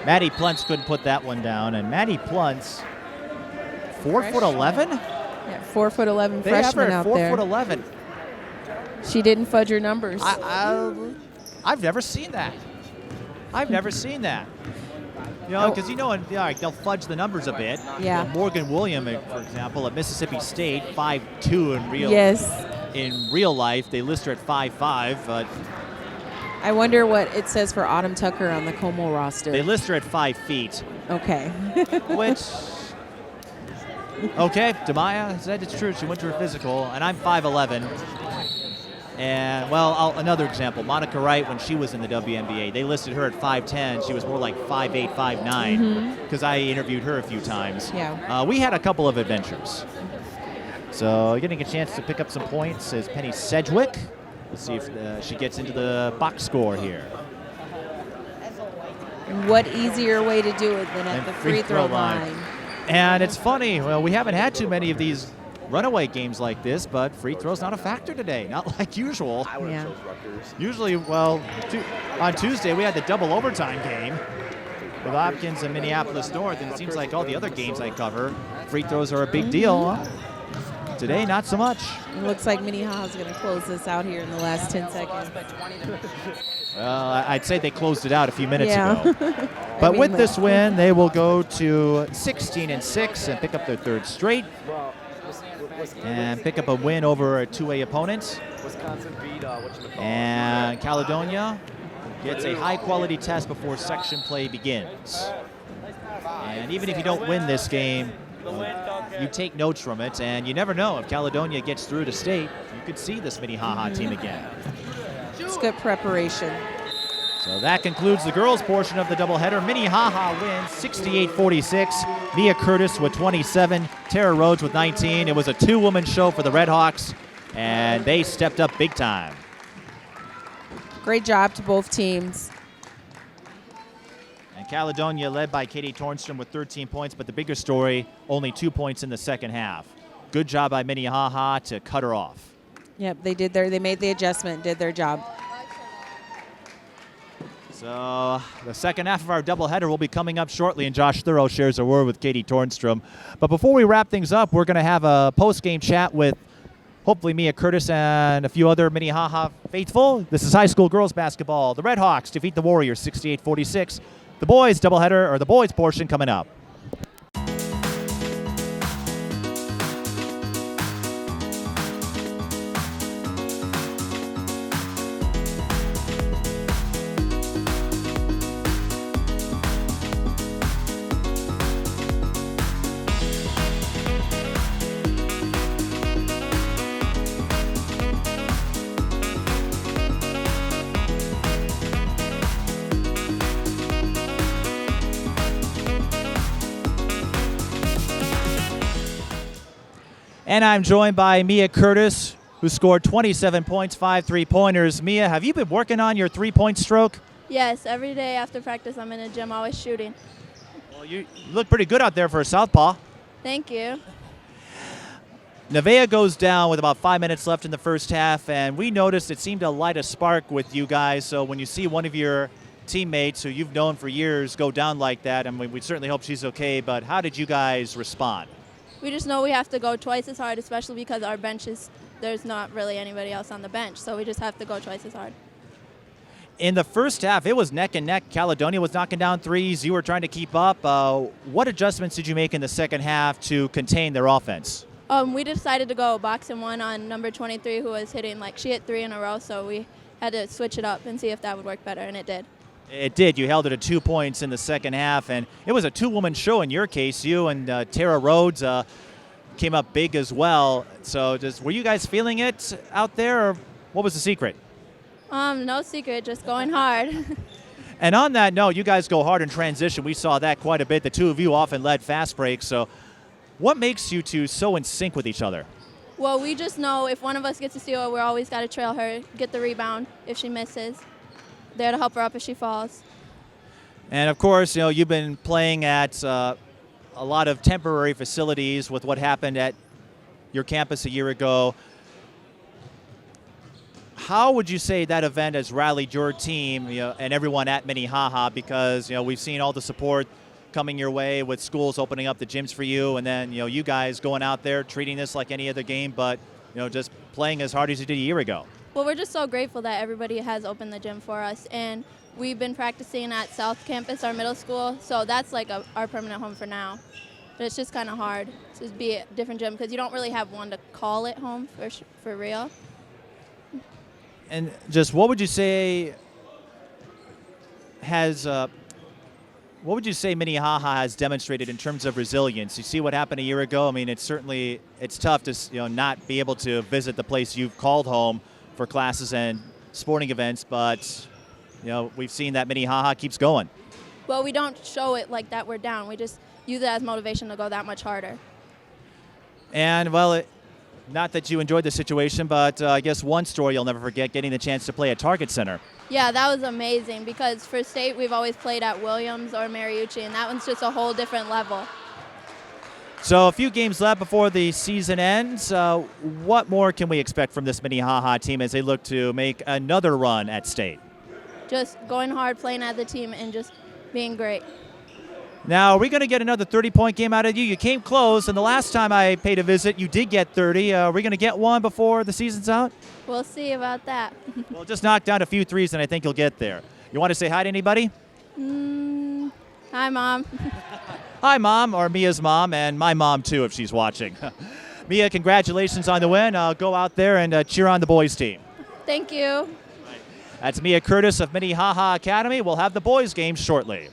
Speaker 1: Maddie Pluntz couldn't put that one down, and Maddie Pluntz, 4'11".
Speaker 2: Yeah, 4'11"
Speaker 1: They have her
Speaker 2: freshman
Speaker 1: at
Speaker 2: out there.
Speaker 1: 4'11".
Speaker 2: She didn't fudge her numbers.
Speaker 1: I've never seen that. I've never seen that. You know, because they'll fudge the numbers a bit.
Speaker 2: Yeah.
Speaker 1: Morgan William, for example, at Mississippi State, 5'2" in real.
Speaker 2: Yes.
Speaker 1: In real life, they list her at 5'5", but
Speaker 2: I wonder what it says for Autumn Tucker on the Como roster.
Speaker 1: they list her at 5 feet.
Speaker 2: Okay.
Speaker 1: Which, okay, Demaya said it's true. She went to her physical, and I'm 5'11". And, well, another example, Monica Wright, when she was in the WNBA, they listed her at 5'10". She was more like 5'8", 5'9", because I interviewed her a few times.
Speaker 2: Yeah.
Speaker 1: We had a couple of adventures. So getting a chance to pick up some points is Penny Sedgwick. Let's see if she gets into the box score here.
Speaker 2: And what easier way to do it than at the free throw line?
Speaker 1: And it's funny, well, we haven't had too many of these runaway games like this, but free throw's not a factor today, not like usual.
Speaker 2: Yeah.
Speaker 1: Usually, well, on Tuesday we had the double overtime game with Hopkins and Minneapolis North, and it seems like all the other games I cover, free throws are a big deal. Today, not so much.
Speaker 2: It looks like Minnehaha's going to close this out here in the last 10 seconds.
Speaker 1: Well, I'd say they closed it out a few minutes
Speaker 2: Yeah.
Speaker 1: ago. But with this win, they will go to 16-6 and pick up their 3rd straight. And pick up a win over a 2A opponent. And Caledonia gets a high-quality test before section play begins. And even if you don't win this game, you take notes from it, and you never know. If Caledonia gets through to state, you could see this Minnehaha team again.
Speaker 2: It's good preparation.
Speaker 1: So that concludes the girls' portion of the doubleheader. Minnehaha wins 68-46. Mia Curtis with 27, Tara Rhodes with 19. It was a 2-woman show for the Redhawks, and they stepped up big time.
Speaker 2: Great job to both teams.
Speaker 1: And Caledonia led by Katie Tornstrom with 13 points, but the bigger story, only 2 points in the second half. Good job by Minnehaha to cut her off.
Speaker 2: Yep, they made the adjustment, did their job.
Speaker 1: So the second half of our doubleheader will be coming up shortly, and Josh Thurrow shares a word with Katie Tornstrom. But before we wrap things up, we're going to have a post-game chat with hopefully Mia Curtis and a few other Minnehaha faithful. This is high school girls basketball. The Redhawks defeat the Warriors 68-46. The boys doubleheader, or the boys portion, coming up. And I'm joined by Mia Curtis, who scored 27 points, 5 3-pointers. Mia, have you been working on your 3-point stroke?
Speaker 5: Yes, every day after practice I'm in the gym always shooting.
Speaker 1: Well, you look pretty good out there for a southpaw.
Speaker 5: Thank you.
Speaker 1: Nevaeh goes down with about 5 minutes left in the first half, and we noticed it seemed to light a spark with you guys. So when you see one of your teammates who you've known for years go down like that, I mean, we certainly hope she's okay, but how did you guys respond?
Speaker 5: We just know we have to go twice as hard, especially because our benches, there's not really anybody else on the bench, so we just have to go twice as hard.
Speaker 1: In the first half, it was neck and neck. Caledonia was knocking down threes. You were trying to keep up. What adjustments did you make in the second half to contain their offense?
Speaker 5: We decided to go box and one on number 23, who was hitting, she hit 3 in a row, so we had to switch it up and see if that would work better, and it did.
Speaker 1: It did. You held it at 2 points in the second half, and it was a two-woman show in your case. You and Tara Rhodes came up big as well. So were you guys feeling it out there, or what was the secret?
Speaker 5: No secret, just going hard.
Speaker 1: And on that note, you guys go hard in transition. We saw that quite a bit. The two of you often led fast breaks. So what makes you two so in sync with each other?
Speaker 5: Well, we just know if one of us gets a steal, we're always got to trail her, get the rebound if she misses. There to help her up if she falls.
Speaker 1: And, of course, you've been playing at a lot of temporary facilities with what happened at your campus a year ago. How would you say that event has rallied your team and everyone at Minnehaha? Because we've seen all the support coming your way with schools opening up the gyms for you, and then you guys going out there treating this like any other game, but just playing as hard as you did a year ago.
Speaker 5: Well, we're just so grateful that everybody has opened the gym for us, and we've been practicing at South Campus, our middle school, so that's our permanent home for now. But it's just kind of hard to be at a different gym because you don't really have one to call it home for real.
Speaker 1: And just what would you say Minnehaha has demonstrated in terms of resilience? You see what happened a year ago. I mean, it's tough to not be able to visit the place you've called home for classes and sporting events, but we've seen that Minnehaha keeps going.
Speaker 5: Well, we don't show it like that we're down. We just use it as motivation to go that much harder.
Speaker 1: And not that you enjoyed the situation, but I guess one story you'll never forget, getting the chance to play at Target Center.
Speaker 5: Yeah, that was amazing because for state we've always played at Williams or Mariucci, and that one's just a whole different level.
Speaker 1: So a few games left before the season ends. What more can we expect from this Minnehaha team as they look to make another run at state?
Speaker 5: Just going hard, playing as a team, and just being great.
Speaker 1: Now, are we going to get another 30-point game out of you? You came close, and the last time I paid a visit, you did get 30. Are we going to get one before the season's out?
Speaker 5: We'll see about that.
Speaker 1: Well, just knock down a few threes, and I think you'll get there. You want to say hi to anybody?
Speaker 5: Hi, Mom.
Speaker 1: Hi, Mom, or Mia's mom, and my mom, too, if she's watching. Mia, congratulations on the win. Go out there and cheer on the boys' team.
Speaker 5: Thank you.
Speaker 1: That's Mia Curtis of Minnehaha Academy. We'll have the boys' game shortly.